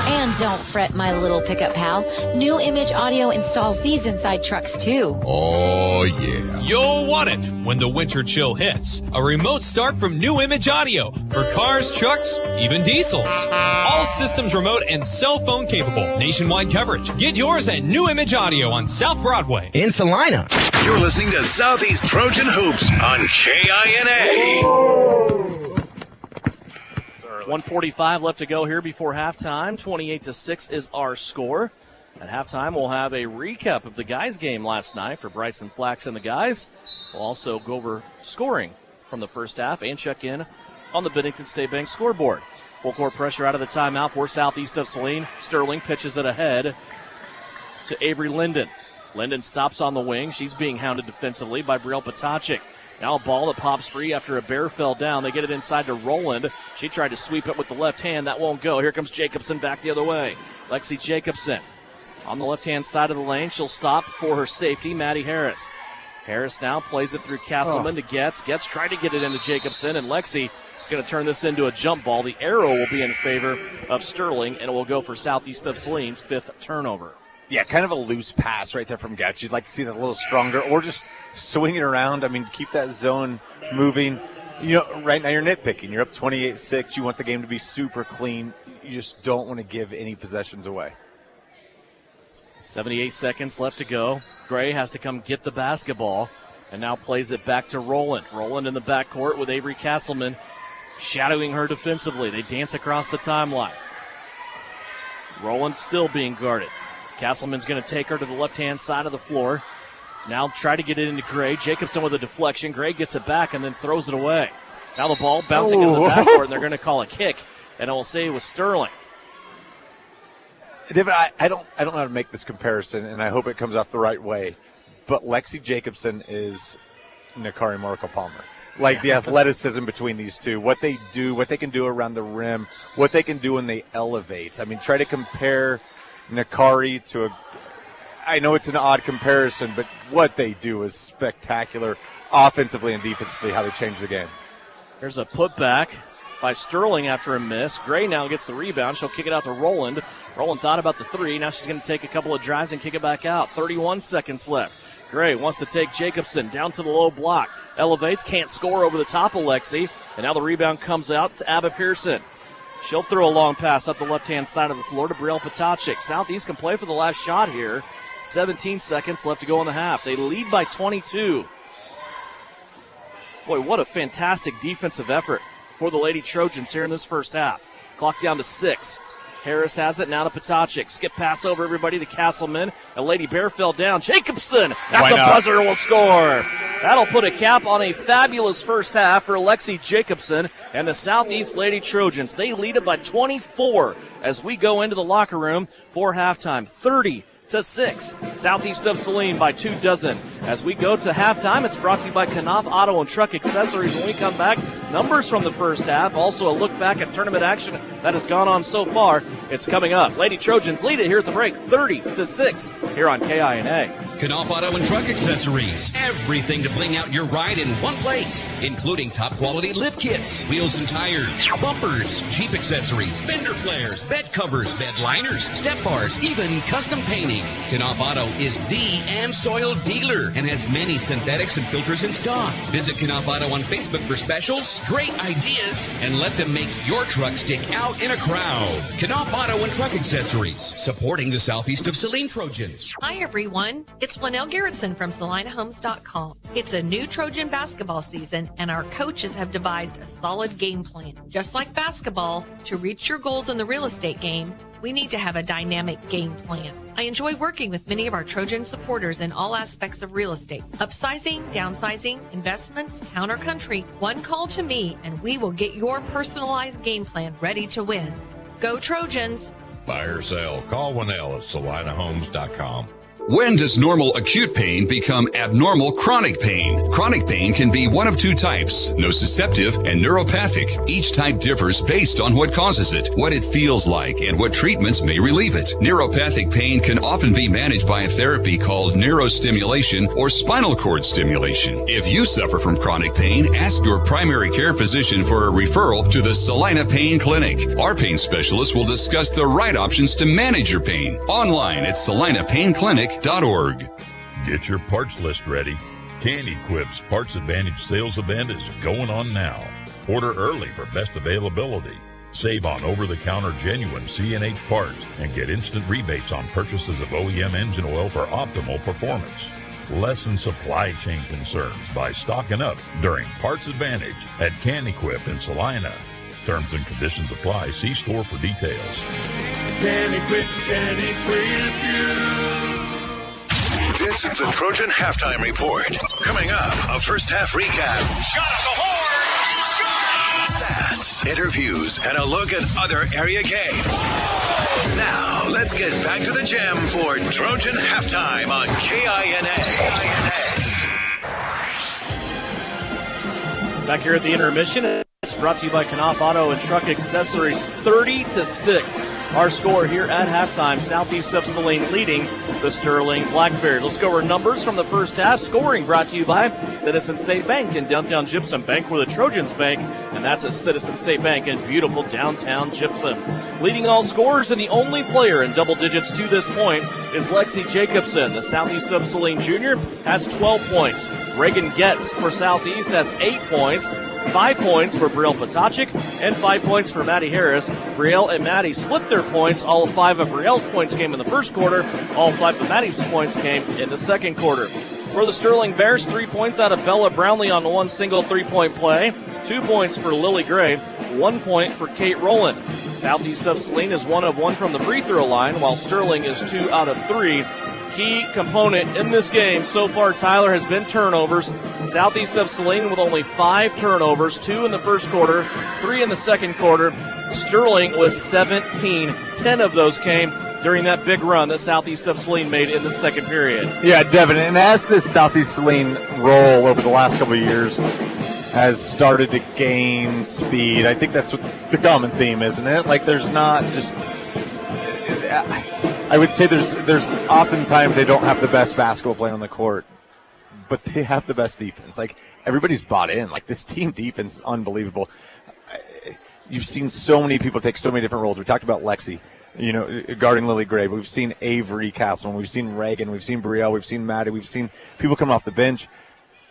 And don't fret, my little pickup pal. New Image Audio installs these inside trucks too. Oh, yeah. You'll want it when the winter chill hits. A remote start from New Image Audio for cars, trucks, even diesels. All systems remote and cell phone capable. Nationwide coverage. Get yours at New Image Audio on South Broadway. In Salina. You're listening to Southeast Trojan Hoops on KINA. 1:45 left to go here before halftime. 28-6 is our score. At halftime, we'll have a recap of the guys' game last night for Bryson Flax and the guys. We'll also go over scoring from the first half and check in on the Bennington State Bank scoreboard. Full court pressure out of the timeout for Southeast of Saline. Sterling pitches it ahead to Avery Linden. Linden stops on the wing. She's being hounded defensively by Brielle Potacik. Now a ball that pops free after a bear fell down. They get it inside to Rowland. She tried to sweep it with the left hand. That won't go. Here comes Jacobson back the other way. Lexi Jacobson On the left-hand side of the lane, she'll stop for her safety, Maddie Harris. Harris now plays it through Castleman to Getz. Getz tried to get it into Jacobson, and Lexi is going to turn this into a jump ball. The arrow will be in favor of Sterling, and it will go for Southeast of Saline's 5th turnover. Yeah, kind of a loose pass right there from Getz. You'd like to see that a little stronger, or just swing it around. I mean, keep that zone moving. You know, right now you're nitpicking. You're up 28-6. You want the game to be super clean. You just don't want to give any possessions away. 78 seconds left to go. Gray has to come get the basketball and now plays it back to Rowland. Rowland in the backcourt with Avery Castleman shadowing her defensively. They dance across the timeline. Rowland still being guarded. Castleman's going to take her to the left-hand side of the floor. Now try to get it into Gray. Jacobson with a deflection. Gray gets it back and then throws it away. Now the ball bouncing into the backcourt, and they're going to call a kick, and it will say it was Sterling. David, I don't know how to make this comparison, and I hope it comes off the right way, but Lexi Jacobson is Nakari Marco Palmer. Like the athleticism between these two, what they do, what they can do around the rim, what they can do when they elevate. I mean, try to compare Nakari to I know it's an odd comparison, but what they do is spectacular offensively and defensively, how they change the game. There's a putback by Sterling after a miss. Gray now gets the rebound. She'll kick it out to Rowland. Rowland thought about the three. Now she's going to take a couple of drives and kick it back out. 31 seconds left. Gray wants to take Jacobson down to the low block. Elevates, can't score over the top of Lexi. And now the rebound comes out to Abba Pearson. She'll throw a long pass up the left-hand side of the floor to Brielle Potacek. Southeast can play for the last shot here. 17 seconds left to go in the half. They lead by 22. Boy, what a fantastic defensive effort for the Lady Trojans here in this first half. Clock down to 6. Harris has it now to Potacek. Skip pass over everybody to Castleman. And Lady Bear fell down. Jacobson at the buzzer will score. That'll put a cap on a fabulous first half for Lexi Jacobson and the Southeast Lady Trojans. They lead it by 24 as we go into the locker room for halftime. 30-6. Southeast of Saline by 24. As we go to halftime, it's brought to you by Knopf Auto and Truck Accessories. When we come back, numbers from the first half. Also a look back at tournament action that has gone on so far. It's coming up. Lady Trojans lead it here at the break, 30-6 here on KINA. Knopf Auto and Truck Accessories. Everything to bling out your ride in one place, including top quality lift kits, wheels and tires, bumpers, Jeep accessories, fender flares, bed covers, bed liners, step bars, even custom painting. Knopf Auto is the AmSoil dealer and has many synthetics and filters in stock. Visit Knopf Auto on Facebook for specials, great ideas, and let them make your truck stick out in a crowd. Knopf Auto and Truck Accessories, supporting the Southeast of Saline Trojans. Hi, everyone. It's Flanell Garrettson from SalinaHomes.com. It's a new Trojan basketball season, and our coaches have devised a solid game plan. Just like basketball, to reach your goals in the real estate game, we need to have a dynamic game plan. I enjoy working with many of our Trojan supporters in all aspects of real estate. Upsizing, downsizing, investments, town or country. One call to me and we will get your personalized game plan ready to win. Go Trojans! Buy or sell, call Winnell at SalinaHomes.com. When does normal acute pain become abnormal chronic pain? Chronic pain can be one of two types, nociceptive and neuropathic. Each type differs based on what causes it, what it feels like, and what treatments may relieve it. Neuropathic pain can often be managed by a therapy called neurostimulation or spinal cord stimulation. If you suffer from chronic pain, ask your primary care physician for a referral to the Salina Pain Clinic. Our pain specialist will discuss the right options to manage your pain. Online at salinapainclinic.org. Get your parts list ready. Can-Equip's Parts Advantage sales event is going on now. Order early for best availability. Save on over-the-counter genuine C&H parts and get instant rebates on purchases of OEM engine oil for optimal performance. Lessen supply chain concerns by stocking up during Parts Advantage at Can-Equip in Salina. Terms and conditions apply. See store for details. Can-Equip you. This is the Trojan Halftime Report. Coming up, a first half recap. Shot at the horn. Stats, interviews, and a look at other area games. Now, let's get back to the gym for Trojan Halftime on KINA. Back here at the intermission, it's brought to you by Knopf Auto and Truck Accessories. 30-6. Our score here at halftime. Southeast of Saline leading the Sterling Black Bears. Let's go over numbers from the first half. Scoring brought to you by Citizen State Bank in downtown Gypsum. Bank where the Trojans bank, and that's a Citizen State Bank in beautiful downtown Gypsum. Leading all scorers and the only player in double digits to this point is Lexi Jacobson. The Southeast of Saline Jr. has 12 points. Reagan Getz for Southeast has 8 points. 5 points for Brielle Potachik and 5 points for Maddie Harris. Brielle and Maddie split their points. All 5 of Brielle's points came in the first quarter. All 5 of Maddie's points came in the second quarter. For the Sterling Bears, 3 points out of Bella Brownlee on one single three-point play. 2 points for Lily Gray. 1 point for Kate Rowland. Southeast of Saline is 1 of 1 from the free throw line, while Sterling is 2 out of 3. Key component in this game so far, Tyler, has been turnovers. Southeast of Saline with only 5 turnovers, 2 in the first quarter, 3 in the second quarter. Sterling was 17. 10 of those came during that big run that Southeast of Saline made in the second period. Yeah, Devin, and as this Southeast Saline roll over the last couple of years has started to gain speed, I think that's what the common theme, isn't it? Like, there's not just... I would say there's oftentimes they don't have the best basketball player on the court, but they have the best defense. Like, everybody's bought in. Like, this team defense is unbelievable. You've seen so many people take so many different roles. We talked about Lexi, guarding Lily Gray. We've seen Avery Castleman. We've seen Reagan. We've seen Brielle. We've seen Maddie. We've seen people come off the bench.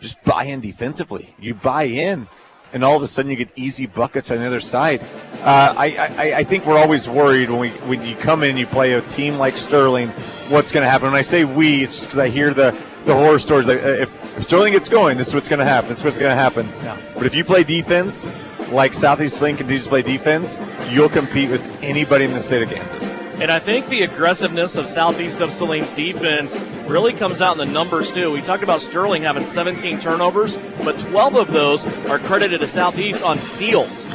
Just buy in defensively. You buy in, and all of a sudden you get easy buckets on the other side. I think we're always worried when you come in and you play a team like Sterling, what's going to happen. When I say we, it's just because I hear the horror stories. Like, if Sterling gets going, this is what's going to happen. This is what's going to happen. Yeah. But if you play defense like Southeast Saline continues to play defense, you'll compete with anybody in the state of Kansas. And I think the aggressiveness of Southeast of Saline's defense really comes out in the numbers, too. We talked about Sterling having 17 turnovers, but 12 of those are credited to Southeast on steals.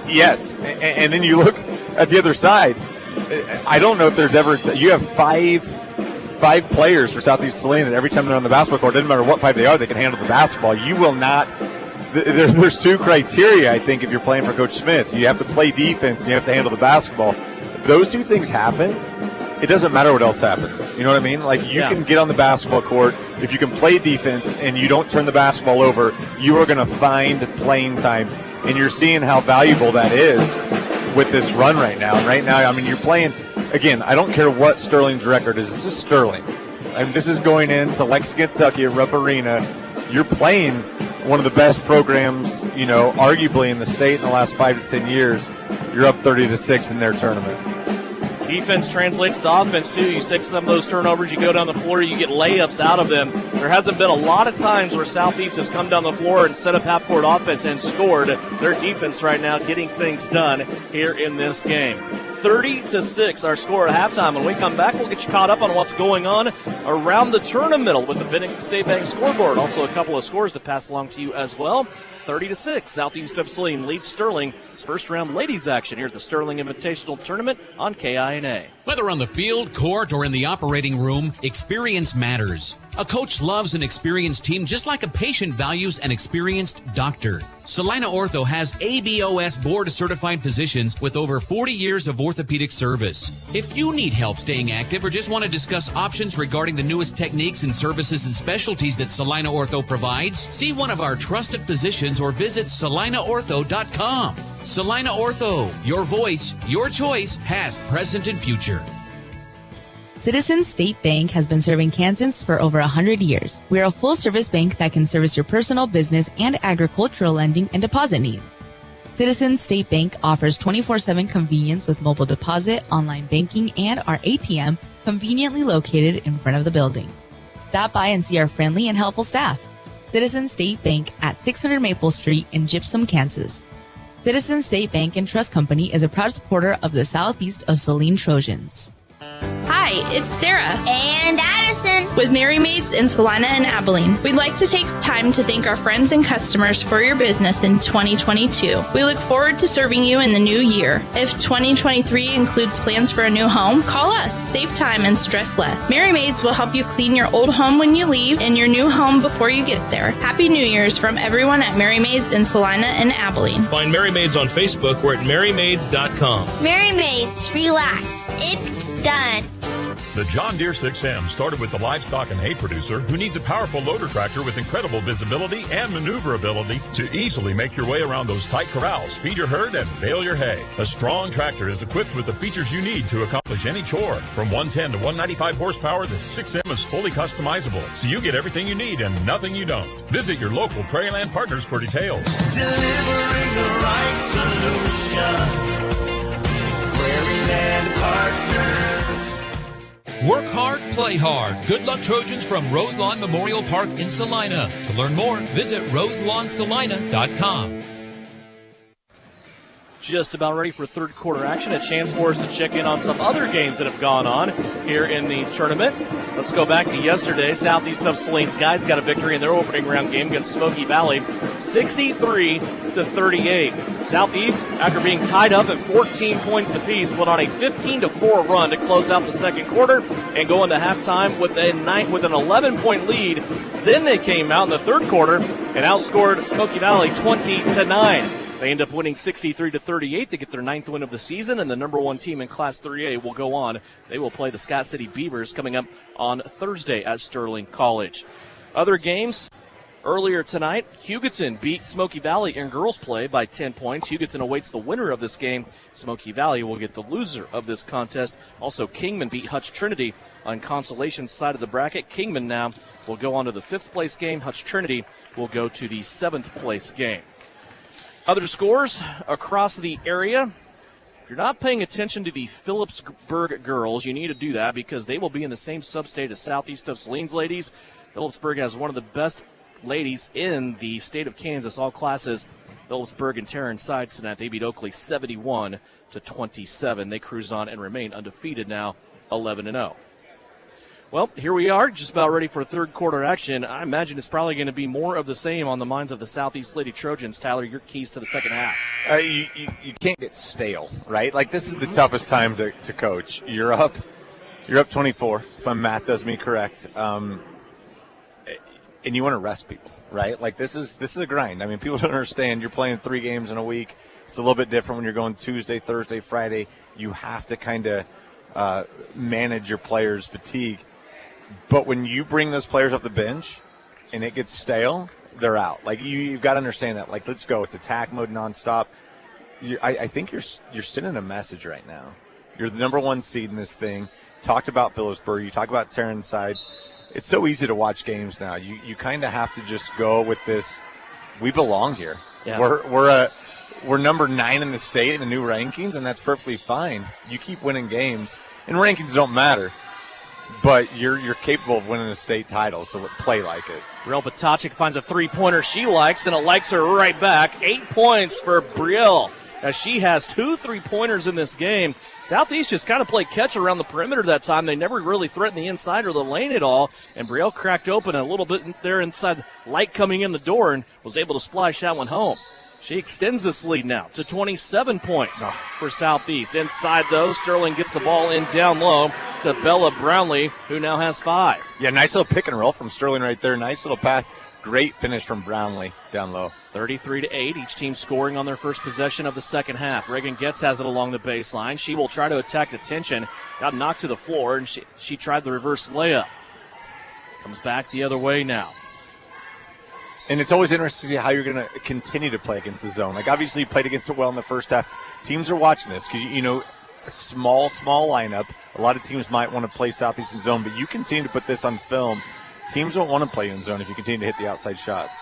Yes, and then you look at the other side. I don't know if there's ever – you have five players for Southeast Saline that every time they're on the basketball court, doesn't matter what 5 they are, they can handle the basketball. You will not – there's 2 criteria, I think, if you're playing for Coach Smith. You have to play defense and you have to handle the basketball. Those 2 things happen, it doesn't matter what else happens. You know what I mean? Like, you can get on the basketball court. If you can play defense and you don't turn the basketball over, you are going to find playing time. And you're seeing how valuable that is with this run right now. And right now, I mean, you're playing, again, I don't care what Sterling's record is. This is Sterling. I mean, this is going into Lexington, Kentucky at Rupp Arena. You're playing one of the best programs, arguably in the state in the last 5 to 10 years. You're up 30-6 in their tournament. Defense translates to offense, too. You take some of those turnovers, you go down the floor, you get layups out of them. There hasn't been a lot of times where Southeast has come down the floor and set up half-court offense and scored. Their defense right now getting things done here in this game. 30-6, our score at halftime. When we come back, we'll get you caught up on what's going on around the tournament with the Bennington State Bank scoreboard. Also, a couple of scores to pass along to you as well. 30-6, Southeast of Saline leads Sterling. It's first-round ladies action here at the Sterling Invitational Tournament on KINA. Whether on the field, court, or in the operating room, experience matters. A coach loves an experienced team just like a patient values an experienced doctor. Salina Ortho has ABOS board-certified physicians with over 40 years of orthopedic service. If you need help staying active or just want to discuss options regarding the newest techniques and services and specialties that Salina Ortho provides, see one of our trusted physicians or visit salinaortho.com. Salina Ortho, your voice, your choice, past, present, and future. Citizen State Bank has been serving Kansans for over 100 years. We are a full-service bank that can service your personal, business, and agricultural lending and deposit needs. Citizen State Bank offers 24/7 convenience with mobile deposit, online banking, and our ATM conveniently located in front of the building. Stop by and see our friendly and helpful staff. Citizen State Bank at 600 Maple Street in Gypsum, Kansas. Citizen State Bank and Trust Company is a proud supporter of the Southeast of Saline Trojans. Hi, it's Sarah. And Addison. with Mary Maids in Salina and Abilene. We'd like to take time to thank our friends and customers for your business in 2022. We look forward to serving you in the new year. If 2023 includes plans for a new home, call us. Save time and stress less. Mary Maids will help you clean your old home when you leave and your new home before you get there. Happy New Year's from everyone at Mary Maids in Salina and Abilene. Find Mary Maids on Facebook or at marymaids.com. Mary Maids, relax. It's done. The John Deere 6M started with the livestock and hay producer who needs a powerful loader tractor with incredible visibility and maneuverability to easily make your way around those tight corrals, feed your herd, and bale your hay. A strong tractor is equipped with the features you need to accomplish any chore. From 110 to 195 horsepower, the 6M is fully customizable, so you get everything you need and nothing you don't. Visit your local Prairieland partners for details. Delivering the right solution. Prairieland Partners. Work hard, play hard. Good luck, Trojans, from Roselawn Memorial Park in Salina. To learn more, visit roselawnsalina.com. Just about ready for third quarter action. A chance for us to check in on some other games that have gone on here in the tournament. Let's go back to yesterday. Southeast of Saline's guys got a victory in their opening round game against Smoky Valley, 63-38. Southeast, after being tied up at 14 points apiece, went on a 15-4 run to close out the second quarter and go into halftime with an 11-point lead. Then they came out in the third quarter and outscored Smoky Valley 20-9. They end up winning 63-38 to get their 9th win of the season, and the number one team in Class 3A will go on. They will play the Scott City Beavers coming up on Thursday at Sterling College. Other games earlier tonight, Hugoton beat Smoky Valley in girls play by 10 points. Hugoton awaits the winner of this game. Smoky Valley will get the loser of this contest. Also, Kingman beat Hutch Trinity on consolation side of the bracket. Kingman now will go on to the 5th place game. Hutch Trinity will go to the 7th place game. Other scores across the area. If you're not paying attention to the Phillipsburg girls, you need to do that because they will be in the same sub-state as Southeast of Saline's ladies. Phillipsburg has one of the best ladies in the state of Kansas, all classes. Phillipsburg and Tarrant sides tonight. They beat Oakley 71-27. They cruise on and remain undefeated now, 11-0. Well, here we are, just about ready for third quarter action. I imagine it's probably going to be more of the same on the minds of the Southeast Lady Trojans. Tyler, your keys to the second half. You can't get stale, right? Like, this is the toughest time to coach. You're up 24, if my math does me correct, and you want to rest people, right? Like, this is a grind. I mean, people don't understand. You're playing 3 games in a week. It's a little bit different when you're going Tuesday, Thursday, Friday. You have to kind of manage your players' fatigue. But when you bring those players off the bench and it gets stale, they're out. Like, you've got to understand that. Like, let's go. It's attack mode nonstop. I think you're sending a message right now. You're the number 1 seed in this thing. Talked about Phillipsburg. You talk about Tarrant sides. It's so easy to watch games now. You kind of have to just go with this. We belong here. Yeah. We're number 9 in the state in the new rankings, and that's perfectly fine. You keep winning games, and rankings don't matter. But you're capable of winning a state title, so play like it. Brielle Potachik finds a three-pointer she likes, and it likes her right back. 8 points for Brielle, as she has 2 3-pointers in this game. Southeast just kind of played catch around the perimeter that time. They never really threatened the inside or the lane at all, and Brielle cracked open a little bit there inside, light coming in the door, and was able to splash that one home. She extends this lead now to 27 points for Southeast. Inside, though, Sterling gets the ball in down low to Bella Brownlee, who now has 5. Yeah, nice little pick and roll from Sterling right there. Nice little pass. Great finish from Brownlee down low. 33-8, each team scoring on their first possession of the second half. Reagan Getz has it along the baseline. She will try to attack the tension. Got knocked to the floor, and she tried the reverse layup. Comes back the other way now. And it's always interesting to see how you're going to continue to play against the zone. Like, obviously, you played against it well in the first half. Teams are watching this because, a small lineup. A lot of teams might want to play Southeast in zone, but you continue to put this on film. Teams don't want to play in zone if you continue to hit the outside shots.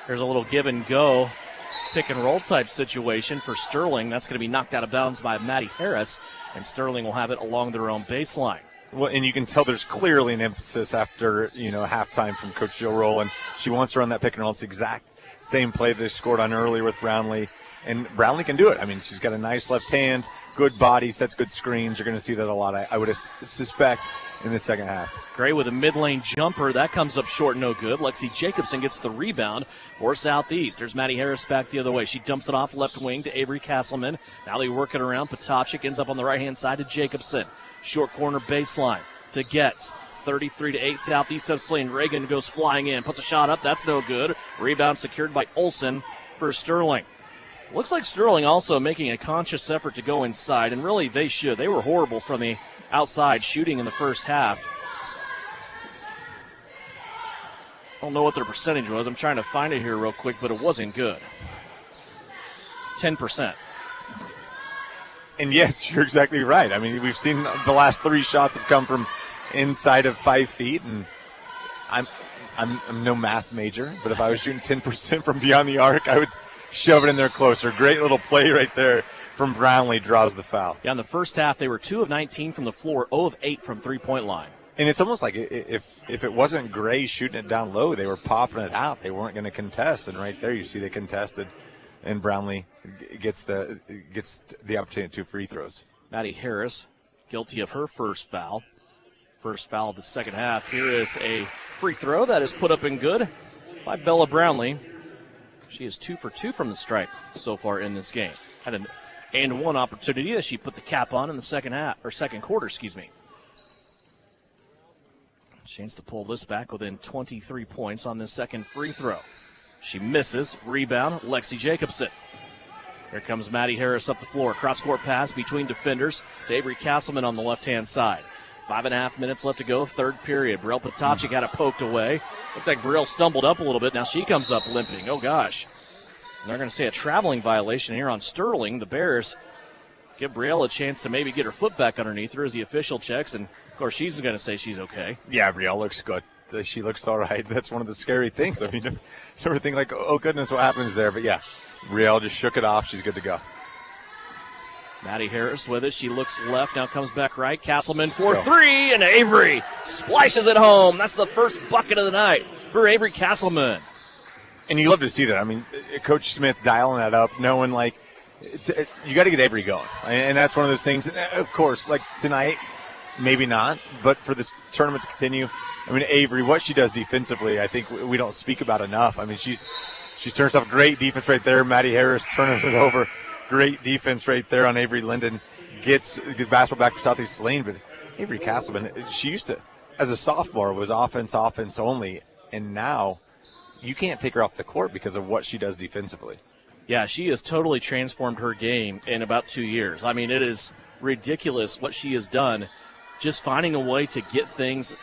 There's a little give and go pick and roll type situation for Sterling. That's going to be knocked out of bounds by Maddie Harris, and Sterling will have it along their own baseline. Well, and you can tell there's clearly an emphasis after, halftime from Coach Jill Rowland. She wants to run that pick and roll. It's the exact same play they scored on earlier with Brownlee. And Brownlee can do it. I mean, she's got a nice left hand, good body, sets good screens. You're going to see that a lot, I would suspect, in the second half. Gray with a mid-lane jumper. That comes up short, no good. Lexi Jacobson gets the rebound for Southeast. There's Maddie Harris back the other way. She dumps it off left wing to Avery Castleman. Now they work it around. Potocik ends up on the right-hand side to Jacobson. Short corner baseline to Getz. 33-8 Southeast of Saline. Reagan goes flying in, puts a shot up. That's no good. Rebound secured by Olsen for Sterling. Looks like Sterling also making a conscious effort to go inside, and really they should. They were horrible from the outside shooting in the first half. I don't know what their percentage was. I'm trying to find it here real quick, but it wasn't good. 10%. And yes, you're exactly right. I mean, we've seen the last 3 shots have come from inside of 5 feet, and I'm no math major, but if I was shooting 10% from beyond the arc, I would shove it in there closer. Great little play right there from Brownlee, draws the foul. Yeah, in the first half, they were 2 of 19 from the floor, 0 of 8 from three-point line. And it's almost like if it wasn't Gray shooting it down low, they were popping it out. They weren't going to contest, and right there you see they contested, and Brownlee gets the opportunity at 2 free throws. Maddie Harris, guilty of her first foul. First foul of the second half. Here is a free throw that is put up and good by Bella Brownlee. She is 2 for 2 from the stripe so far in this game. Had an and one opportunity as she put the cap on in the second quarter. Chance to pull this back within 23 points on this second free throw. She misses. Rebound, Lexi Jacobson. Here comes Maddie Harris up the floor. Cross-court pass between defenders to Avery Castleman on the left-hand side. 5.5 minutes left to go, third period. Brielle Potocik had it poked away. Looked like Brielle stumbled up a little bit. Now she comes up limping. Oh, gosh. And they're going to say a traveling violation here on Sterling. The Bears give Brielle a chance to maybe get her foot back underneath her as the official checks. And, of course, she's going to say she's okay. Yeah, Brielle looks good. She looks all right. That's one of the scary things. I mean, you never think like, oh, goodness, what happens there? But, yeah, Brielle just shook it off. She's good to go. Maddie Harris with it. She looks left, now comes back right. Castleman for 3, and Avery splashes it home. That's the first bucket of the night for Avery Castleman. And you love to see that. I mean, Coach Smith dialing that up, knowing, like, you got to get Avery going. And that's one of those things. And of course, like tonight, maybe not. But for this tournament to continue, I mean, Avery, what she does defensively, I think we don't speak about enough. I mean, she's turned herself great defense right there. Maddie Harris turning it over. Great defense right there on Avery Linden. Gets basketball back for Southeast Saline. But Avery Castleman, she used to, as a sophomore, was offense only. And now you can't take her off the court because of what she does defensively. Yeah, she has totally transformed her game in about 2 years. I mean, it is ridiculous what she has done, just finding a way to get things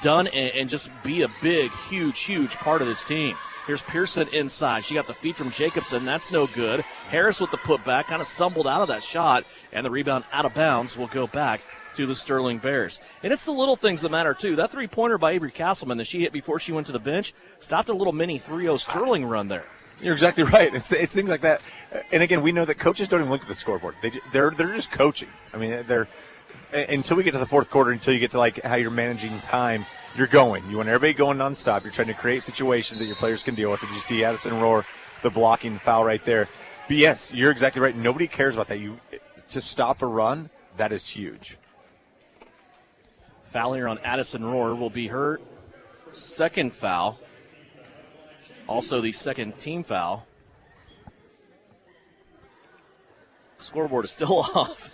done and just be a big, huge part of this team. Here's Pearson inside. She got the feed from Jacobson. That's no good. Harris with the putback, kind of stumbled out of that shot, and the rebound out of bounds will go back to the Sterling Bears. And it's the little things that matter, too. That three-pointer by Avery Castleman that she hit before she went to the bench stopped a little mini 3-0 Sterling run there. You're exactly right. It's things like that. And, again, we know that coaches don't even look at the scoreboard. They're just coaching. I mean, until we get to the fourth quarter, until you get to, like, how you're managing time, you're going. You want everybody going nonstop. You're trying to create situations that your players can deal with. Did you see Addison Rohr, the blocking foul right there? But, yes, you're exactly right. Nobody cares about that. To stop a run, that is huge. Foul here on Addison Rohr will be her second foul. Also the second team foul. The scoreboard is still off.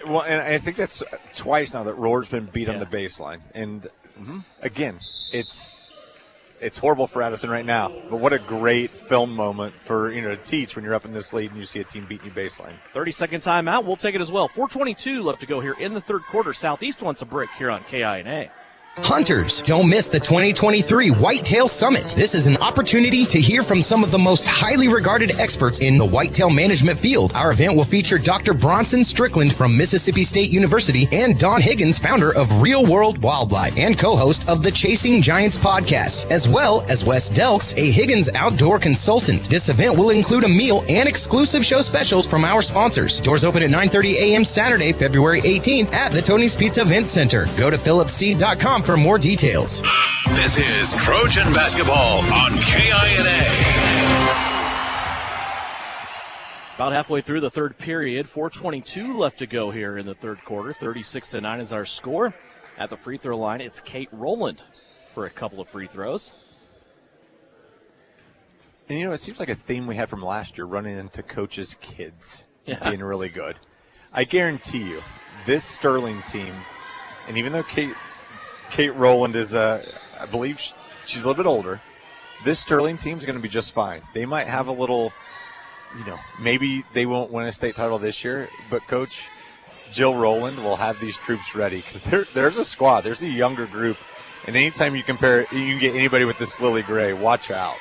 Well, and I think that's twice now that Rohr's been beat on the baseline. And, again, it's horrible for Addison right now. But what a great film moment for, to teach when you're up in this lead and you see a team beating you baseline. 30-second timeout. We'll take it as well. 4:22 left to go here in the third quarter. Southeast wants a break here on KINA. Hunters, don't miss the 2023 Whitetail Summit. This is an opportunity to hear from some of the most highly regarded experts in the whitetail management field. Our event will feature Dr. Bronson Strickland from Mississippi State University and Don Higgins, founder of Real World Wildlife and co-host of the Chasing Giants podcast, as well as Wes Delks, a Higgins outdoor consultant. This event will include a meal and exclusive show specials from our sponsors. Doors open at 9:30 a.m. Saturday, February 18th at the Tony's Pizza Event Center. Go to phillipsseed.com for more details. This is Trojan Basketball on KINA. About halfway through the third period, 4:22 left to go here in the third quarter. 36-9 is our score. At the free throw line, it's Kate Rowland for a couple of free throws. And, it seems like a theme we had from last year, running into coaches' kids being really good. I guarantee you, this Sterling team, and even though Kate Rowland is, I believe she's a little bit older, this Sterling team is going to be just fine. They might have a little, maybe they won't win a state title this year, but Coach Jill Rowland will have these troops ready because there's a squad. There's a younger group, and anytime you can get anybody with this Lily Gray, watch out.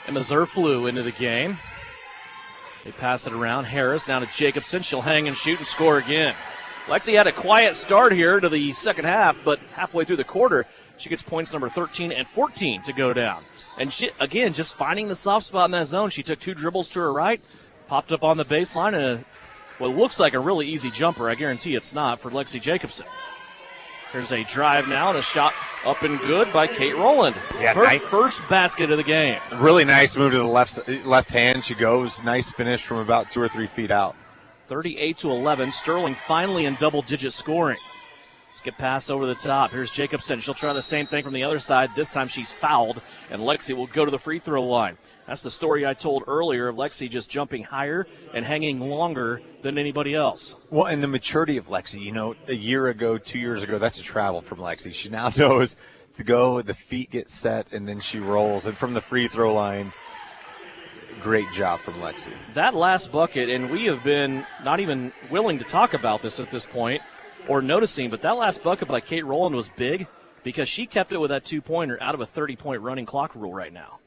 Emma Zerflew into the game. They pass it around. Harris now to Jacobson. She'll hang and shoot and score again. Lexi had a quiet start here to the second half, but halfway through the quarter, she gets points number 13 and 14 to go down. And she, again, just finding the soft spot in that zone. She took 2 dribbles to her right, popped up on the baseline, and what looks like a really easy jumper. I guarantee it's not for Lexi Jacobson. Here's a drive now and a shot up and good by Kate Rowland. Yeah, her first basket of the game. Really nice move to the left hand. She goes. Nice finish from about 2 or 3 feet out. 38-11. Sterling finally in double-digit scoring. Let's get pass over the top. Here's Jacobson. She'll try the same thing from the other side. This time she's fouled, and Lexi will go to the free throw line. That's the story I told earlier of Lexi just jumping higher and hanging longer than anybody else. Well, and the maturity of Lexi, a year ago, 2 years ago, that's a travel from Lexi. She now knows to go, the feet get set, and then she rolls. And from the free throw line, great job from Lexi. That last bucket, and we have been not even willing to talk about this at this point or noticing, but that last bucket by Kate Rowland was big because she kept it with that 2-pointer out of a 30-point running clock rule right now.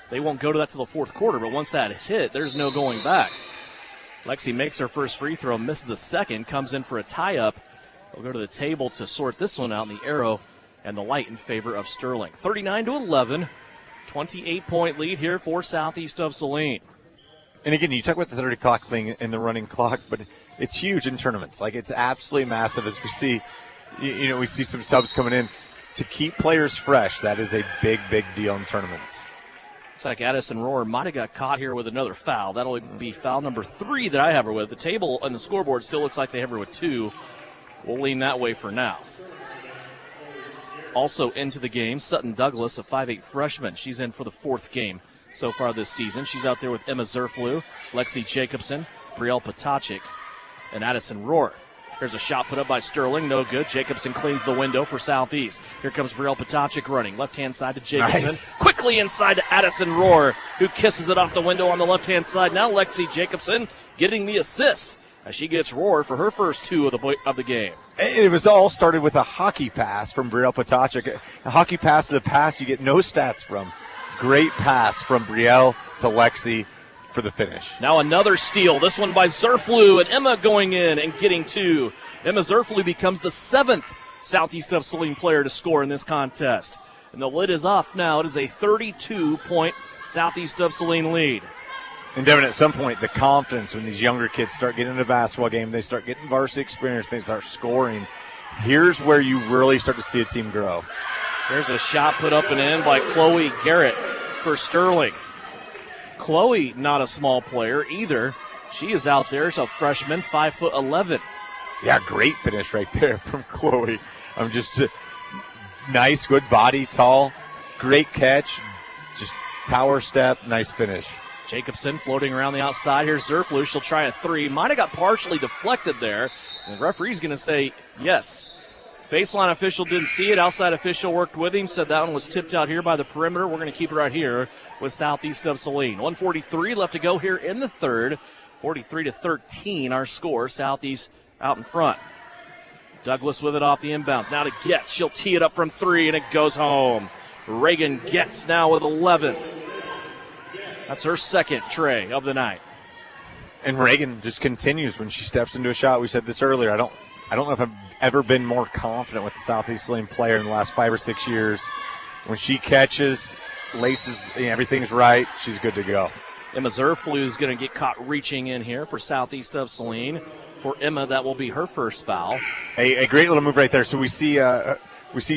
They won't go to that till the fourth quarter, but once that is hit, there's no going back. Lexi makes her first free throw, misses the second, comes in for a tie-up. We'll go to the table to sort this one out in the arrow and the light in favor of Sterling. 39-11, 28-point lead here for Southeast of Saline. And again, you talk about the 30 clock thing and the running clock, but it's huge in tournaments. Like, it's absolutely massive as we see, we see some subs coming in. To keep players fresh, that is a big, big deal in tournaments. Looks like Addison Rohr might have got caught here with another foul. That'll be foul number 3 that I have her with. The table and the scoreboard still looks like they have her with 2. We'll lean that way for now. Also into the game, Sutton Douglas, a 5'8 freshman. She's in for the 4th game so far this season. She's out there with Emma Zerflew, Lexi Jacobson, Brielle Potachik, and Addison Rohr. There's a shot put up by Sterling, no good. Jacobson cleans the window for Southeast. Here comes Brielle Potachik running. Left-hand side to Jacobson. Nice. Quickly inside to Addison Rohr, who kisses it off the window on the left-hand side. Now Lexi Jacobson getting the assist as she gets Rohr for her first 2 of the game. It was all started with a hockey pass from Brielle Potachik. A hockey pass is a pass you get no stats from. Great pass from Brielle to Lexi for the finish. Now another steal, this one by Zerflew, and Emma going in and getting 2. Emma Zerflew becomes the 7th Southeast of Saline player to score in this contest. And the lid is off now. It is a 32-point Southeast of Saline lead. And Devin, at some point, the confidence when these younger kids start getting into a basketball game, they start getting varsity experience, they start scoring. Here's where you really start to see a team grow. There's a shot put up and in by Chloe Garrett for Sterling. Chloe, not a small player either. She is out there as a freshman, 5'11". Yeah, great finish right there from Chloe. Just nice, good body, tall, great catch, just power step, nice finish. Jacobson floating around the outside. Here's Zerflew. She'll try a 3. Might have got partially deflected there. And the referee's going to say yes. Baseline official didn't see it. Outside official worked with him, said that one was tipped out here by the perimeter. We're going to keep it right here with Southeast of Saline. 1:43 left to go here in the third. 43-13 our score. Southeast out in front. Douglas with it off the inbounds. Now to Getz. She'll tee it up from 3, and it goes home. Reagan Getz now with 11. That's her second tray of the night. And Reagan just continues when she steps into a shot. We said this earlier. I don't know if I've ever been more confident with the Southeast Saline player in the last 5 or 6 years. When she catches, laces, everything's right, she's good to go. Emma Zerflew is going to get caught reaching in here for Southeast of Saline. For Emma, that will be her first foul. A great little move right there. So we see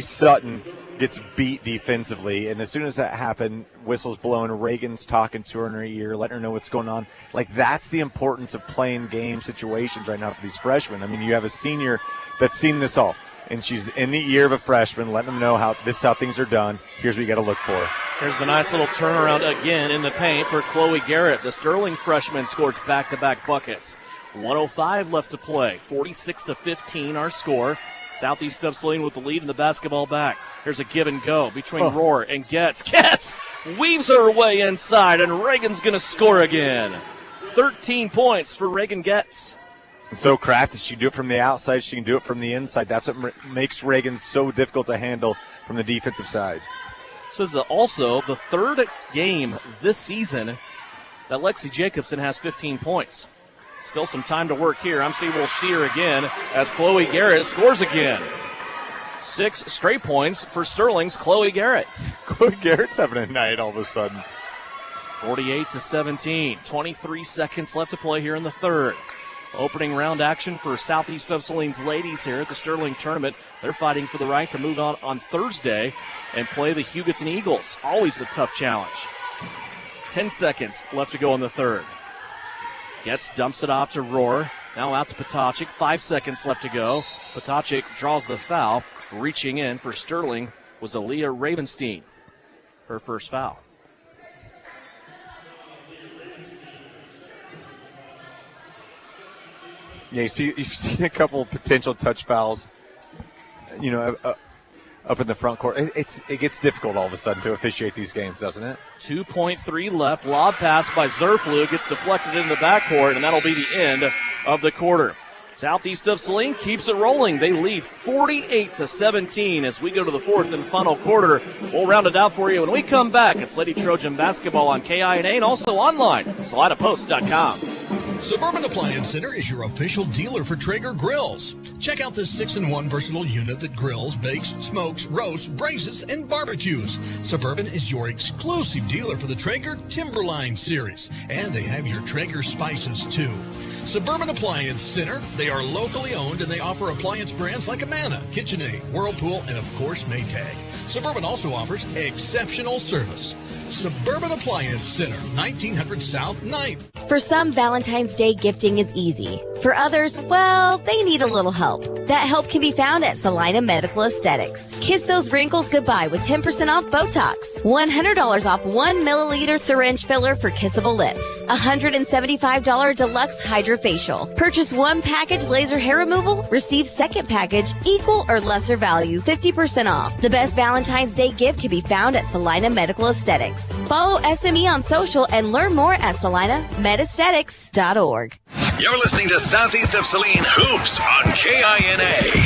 Sutton gets beat defensively, and as soon as that happened, whistles blowing, Reagan's talking to her in her ear, letting her know what's going on. Like, that's the importance of playing game situations right now for these freshmen. I mean, you have a senior that's seen this all, and she's in the ear of a freshman, letting them know how things are done. Here's what you got to look for. Here's the nice little turnaround again in the paint for Chloe Garrett. The Sterling freshman scores back-to-back buckets. 1:05 left to play. 46-15 our score. Southeast of Saline with the lead in the basketball back. Here's a give and go between Rohr and Getz. Getz weaves her way inside, and Reagan's going to score again. 13 points for Reagan Getz. And so crafty. She can do it from the outside. She can do it from the inside. That's what makes Reagan so difficult to handle from the defensive side. This is also the third game this season that Lexi Jacobson has 15 points. Still some time to work here. I'm Sewell Steer again as Chloe Garrett scores again. 6 straight points for Sterling's Chloe Garrett. Chloe Garrett's having a night all of a sudden. 48-17. 23 seconds left to play here in the third. Opening round action for Southeast of Saline's ladies here at the Sterling tournament. They're fighting for the right to move on Thursday and play the Hugoton Eagles. Always a tough challenge. 10 seconds left to go in the third. Getz dumps it off to Rohr. Now out to Potocik. 5 seconds left to go. Potocik draws the foul. Reaching in for Sterling was Aaliyah Ravenstein. Her first foul. Yeah, you've seen a couple of potential touch fouls, up in the front court. It gets difficult all of a sudden to officiate these games, doesn't it? 2.3 left. Lob pass by Zerflu gets deflected in the backcourt, and that'll be the end of the quarter. Southeast of Saline keeps it rolling. They lead 48-17 as we go to the fourth and final quarter. We'll round it out for you when we come back. It's Lady Trojan basketball on KINA and also online, SalidaPost.com. Suburban Appliance Center is your official dealer for Traeger grills. Check out this 6-in-1 versatile unit that grills, bakes, smokes, roasts, braces, and barbecues. Suburban is your exclusive dealer for the Traeger Timberline series, and they have your Traeger spices too. Suburban Appliance Center, they are locally owned and they offer appliance brands like Amana, KitchenAid, Whirlpool, and of course Maytag. Suburban also offers exceptional service. Suburban Appliance Center, 1900 South 9th. For some, Valentine's Day gifting is easy. For others, well, they need a little help. That help can be found at Saline Medical Aesthetics. Kiss those wrinkles goodbye with 10% off Botox, $100 off 1 milliliter syringe filler for kissable lips, $175 deluxe hydrofacial. Purchase 1 package laser hair removal, receive second package, equal or lesser value, 50% off. The best Valentine's Day gift can be found at Salina Medical Aesthetics. Follow SME on social and learn more at salinamedesthetics.org. You're listening to Southeast of Saline Hoops on KINA.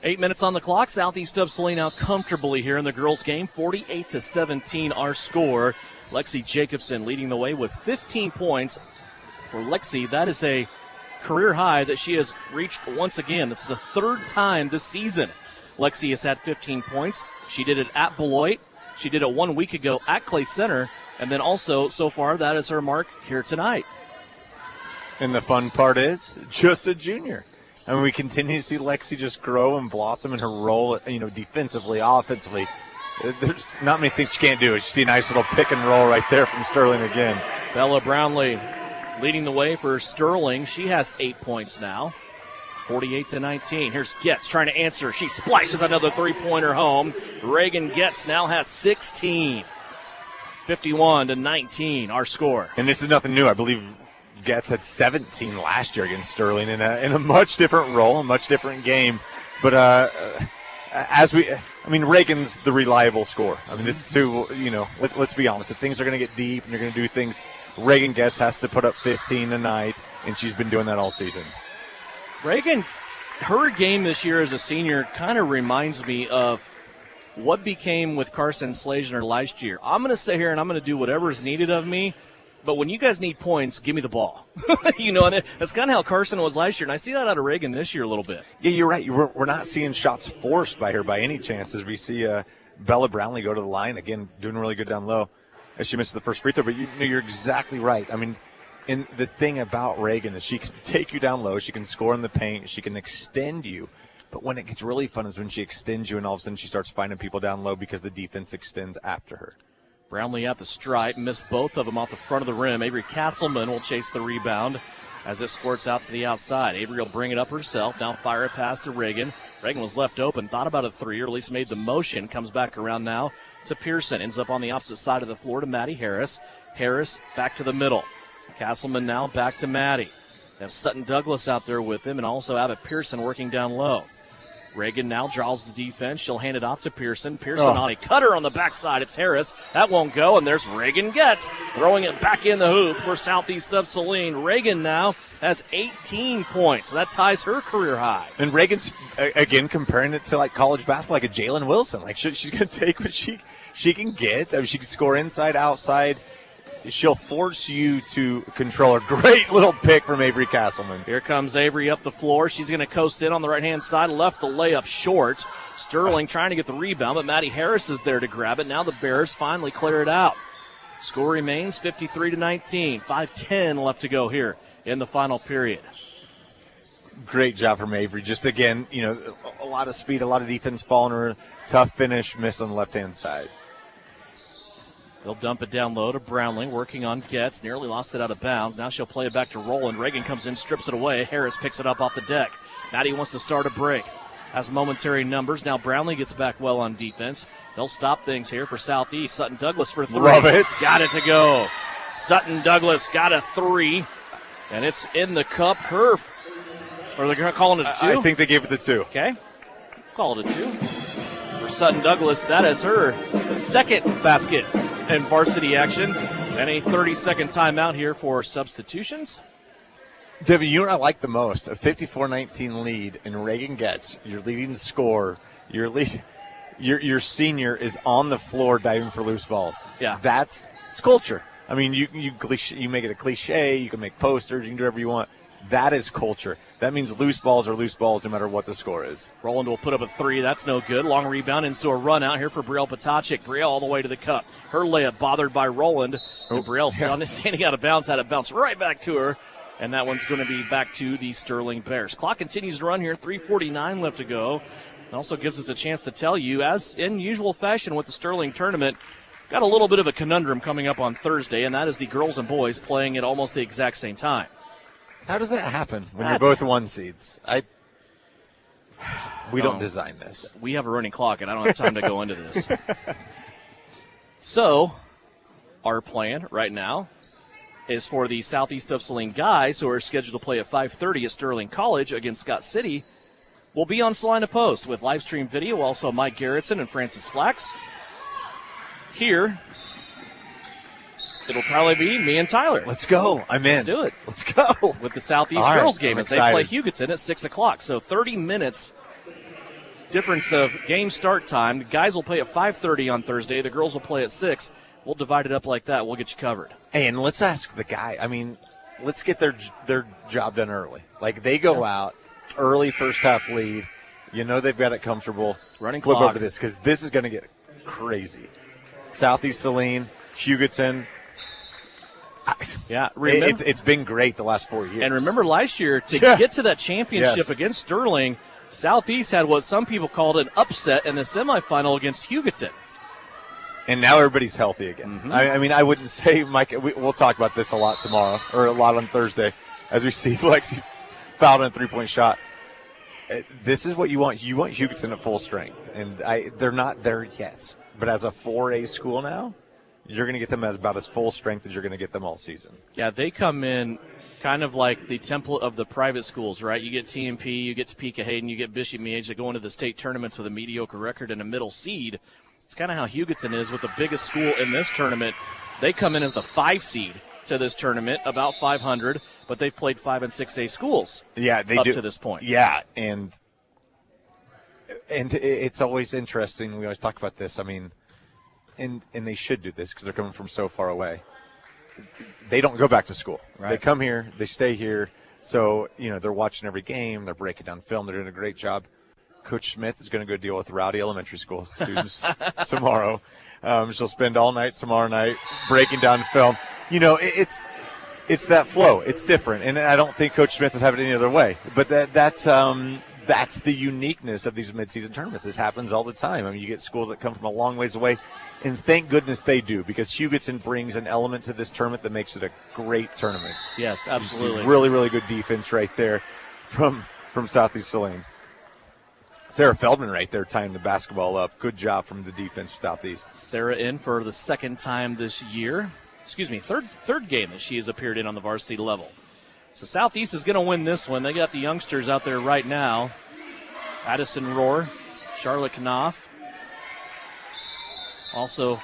8 minutes on the clock. Southeast of Saline out comfortably here in the girls' game. 48-17 our score. Lexi Jacobson leading the way with 15 points. For Lexi, that is a career high that she has reached once again. It's the third time this season Lexi has had 15 points. She did it at Beloit. She did it 1 week ago at Clay Center. And then also, so far, that is her mark here tonight. And the fun part is, just a junior. I mean, we continue to see Lexi just grow and blossom in her role, defensively, offensively. There's not many things she can't do. You see a nice little pick and roll right there from Sterling again. Bella Brownlee leading the way for Sterling. She has 8 points now. 48-19. Here's Getz trying to answer. She splashes another three-pointer home. Reagan Getz now has 16. 51-19, our score. And this is nothing new. I believe Getz had 17 last year against Sterling in a much different role, a much different game. But Reagan's the reliable scorer. I mean, this is who, let's be honest. If things are going to get deep and you're going to do things, Reagan Getz has to put up 15 tonight, and she's been doing that all season. Reagan, her game this year as a senior kind of reminds me of what became with Carson Slazner last year. I'm going to sit here and I'm going to do whatever is needed of me, but when you guys need points, give me the ball. And that's kind of how Carson was last year, and I see that out of Reagan this year a little bit. Yeah, you're right. We're not seeing shots forced by her by any chances. We see Bella Brownlee go to the line, again, doing really good down low as she misses the first free throw, but you're exactly right. I mean, and the thing about Reagan is she can take you down low, she can score in the paint, she can extend you. But when it gets really fun is when she extends you and all of a sudden she starts finding people down low because the defense extends after her. Brownlee at the stripe, missed both of them off the front of the rim. Avery Castleman will chase the rebound as it squirts out to the outside. Avery will bring it up herself, now fire a pass to Reagan. Reagan was left open, thought about a three, or at least made the motion, comes back around now to Pearson. Ends up on the opposite side of the floor to Maddie Harris. Harris back to the middle. Castleman now back to Maddie. They have Sutton Douglas out there with him and also Abbott Pearson working down low. Reagan now draws the defense. She'll hand it off to Pearson. Pearson on a cutter on the backside. It's Harris. That won't go, and there's Reagan Getz throwing it back in the hoop for Southeast of Saline. Reagan now has 18 points. That ties her career high. And Reagan's, again, comparing it to like college basketball, like a Jalen Wilson. Like she's going to take what she can get. I mean, she can score inside, outside. She'll force you to control her. Great little pick from Avery Castleman. Here comes Avery up the floor. She's going to coast in on the right-hand side. Left the layup short. Sterling trying to get the rebound, but Maddie Harris is there to grab it. Now the Bears finally clear it out. Score remains 53-19. 5:10 left to go here in the final period. Great job from Avery. Just, again, a lot of speed, a lot of defense following her. Tough finish, miss on the left-hand side. They'll dump it down low to Brownlee, working on Getz. Nearly lost it out of bounds. Now she'll play it back to Rowland. Reagan comes in, strips it away. Harris picks it up off the deck. Maddie wants to start a break. Has momentary numbers. Now Brownlee gets back well on defense. They'll stop things here for Southeast. Sutton Douglas for three. Love it. Got it to go. Sutton Douglas got a three, and it's in the cup. Or they're calling it a two? I think they gave it the two. Okay. Call it a two. For Sutton Douglas, that is her second basket in varsity action, and a 30-second timeout here for substitutions. Devin, you know what I like the most? A 54-19 lead, and Reagan Getz, your leading scorer, your senior is on the floor diving for loose balls. Yeah. It's culture. I mean, you make it a cliche, you can make posters, you can do whatever you want. That is culture. That means loose balls are loose balls no matter what the score is. Rowland will put up a three. That's no good. Long rebound into a run out here for Brielle Potacek. Brielle all the way to the cup. Her layup bothered by Rowland. And Brielle standing out of bounds, had it bounce right back to her. And that one's going to be back to the Sterling Bears. Clock continues to run here. 3:49 left to go. It also gives us a chance to tell you, as in usual fashion with the Sterling tournament, got a little bit of a conundrum coming up on Thursday, and that is the girls and boys playing at almost the exact same time. How does that happen when you're both one seeds? We don't design this. We have a running clock, and I don't have time to go into this. So, our plan right now is for the Southeast of Saline guys who are scheduled to play at 5:30 at Sterling College against Scott City. We'll be on Salina Post with live stream video, also Mike Garrettson and Francis Flax. Here, it'll probably be me and Tyler. Let's go. I'm in. Let's do it. Let's go. With the Southeast girls game as they play Hugoton at 6 o'clock. So 30 minutes difference of game start time. The guys will play at 5:30 on Thursday. The girls will play at 6. We'll divide it up like that. We'll get you covered. Hey, and let's ask the guy. I mean, let's get their job done early. Like, they go out, early first half lead. You know they've got it comfortable. Running Flip clock. over this because this is going to get crazy. Southeast Saline, Hugoton. Yeah, it's been great the last 4 years. And remember last year, to get to that championship Yes. against Sterling, Southeast had what some people called an upset in the semifinal against Hugoton. And now everybody's healthy again. Mm-hmm. I mean, I wouldn't say, Mike, we'll talk about this a lot tomorrow, or a lot on Thursday, as we see Lexi fouled on a three-point shot. This is what you want. You want Hugoton at full strength. And they're not there yet. But as a 4A school now, you're going to get them at about as full strength as you're going to get them all season. Yeah, they come in kind of like the template of the private schools, right? You get TMP, you get Topeka Hayden, you get Bishop Miege that go into the state tournaments with a mediocre record and a middle seed. It's kind of how Hugoton is with the biggest school in this tournament. They come in as the 5 seed to this tournament, about 500, but they've played 5 and 6A schools up to this point. Yeah, and it's always interesting. We always talk about this. I mean, and they should do this because they're coming from so far away. They don't go back to school. Right. They come here. They stay here. So, they're watching every game. They're breaking down film. They're doing a great job. Coach Smith is going to go deal with rowdy elementary school students tomorrow. She'll spend all night tomorrow night breaking down film. It's that flow. It's different, and I don't think Coach Smith would have it any other way. But that's that's the uniqueness of these midseason tournaments. This happens all the time. I mean, you get schools that come from a long ways away, and thank goodness they do, because Hugoton brings an element to this tournament that makes it a great tournament. Yes, absolutely. You see really, really good defense right there from Southeast Saline. Sarah Feldman right there tying the basketball up. Good job from the defense for Southeast. Sarah in for the second time this year. Third game that she has appeared in on the varsity level. So Southeast is going to win this one. They got the youngsters out there right now. Addison Rohr, Charlotte Knopf, also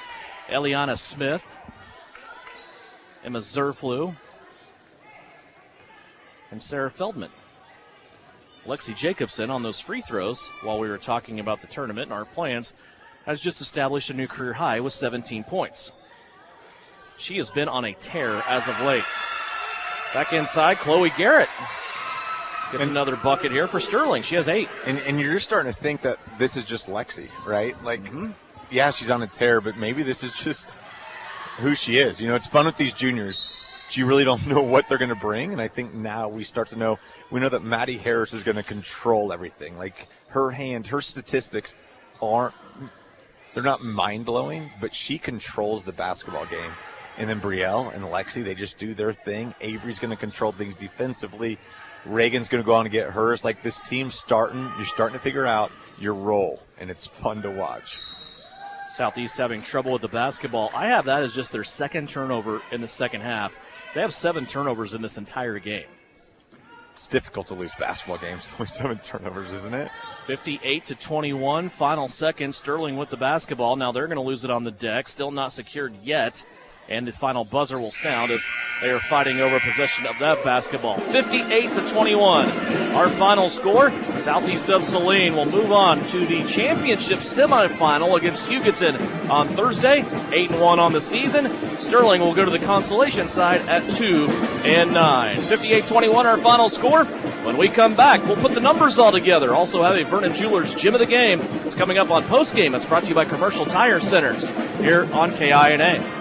Eliana Smith, Emma Zerflu, and Sarah Feldman. Lexi Jacobson on those free throws, while we were talking about the tournament and our plans, has just established a new career high with 17 points. She has been on a tear as of late. Back inside, Chloe Garrett gets another bucket here for Sterling. She has 8. And you're starting to think that this is just Lexi, right? Like, yeah, she's on a tear, but maybe this is just who she is. You know, it's fun with these juniors. You really don't know what they're going to bring, and I think now we start to know. We know that Maddie Harris is going to control everything. Like, her statistics they're not mind-blowing, but she controls the basketball game. And then Brielle and Lexi, they just do their thing. Avery's going to control things defensively. Reagan's going to go on and get hers. Like, this team's you're starting to figure out your role, and it's fun to watch. Southeast having trouble with the basketball. I have that as just their second turnover in the second half. They have 7 turnovers in this entire game. It's difficult to lose basketball games with 7 turnovers, isn't it? 58-21, final second. Sterling with the basketball. Now they're going to lose it on the deck. Still not secured yet. And the final buzzer will sound as they are fighting over possession of that basketball. 58-21. Our final score. Southeast of Saline will move on to the championship semifinal against Hugoton on Thursday. 8-1 on the season. Sterling will go to the consolation side at 2-9. 58-21 our final score. When we come back, we'll put the numbers all together. Also have a Vernon Jewelers Gym of the Game. It's coming up on postgame. It's brought to you by Commercial Tire Centers here on KINA.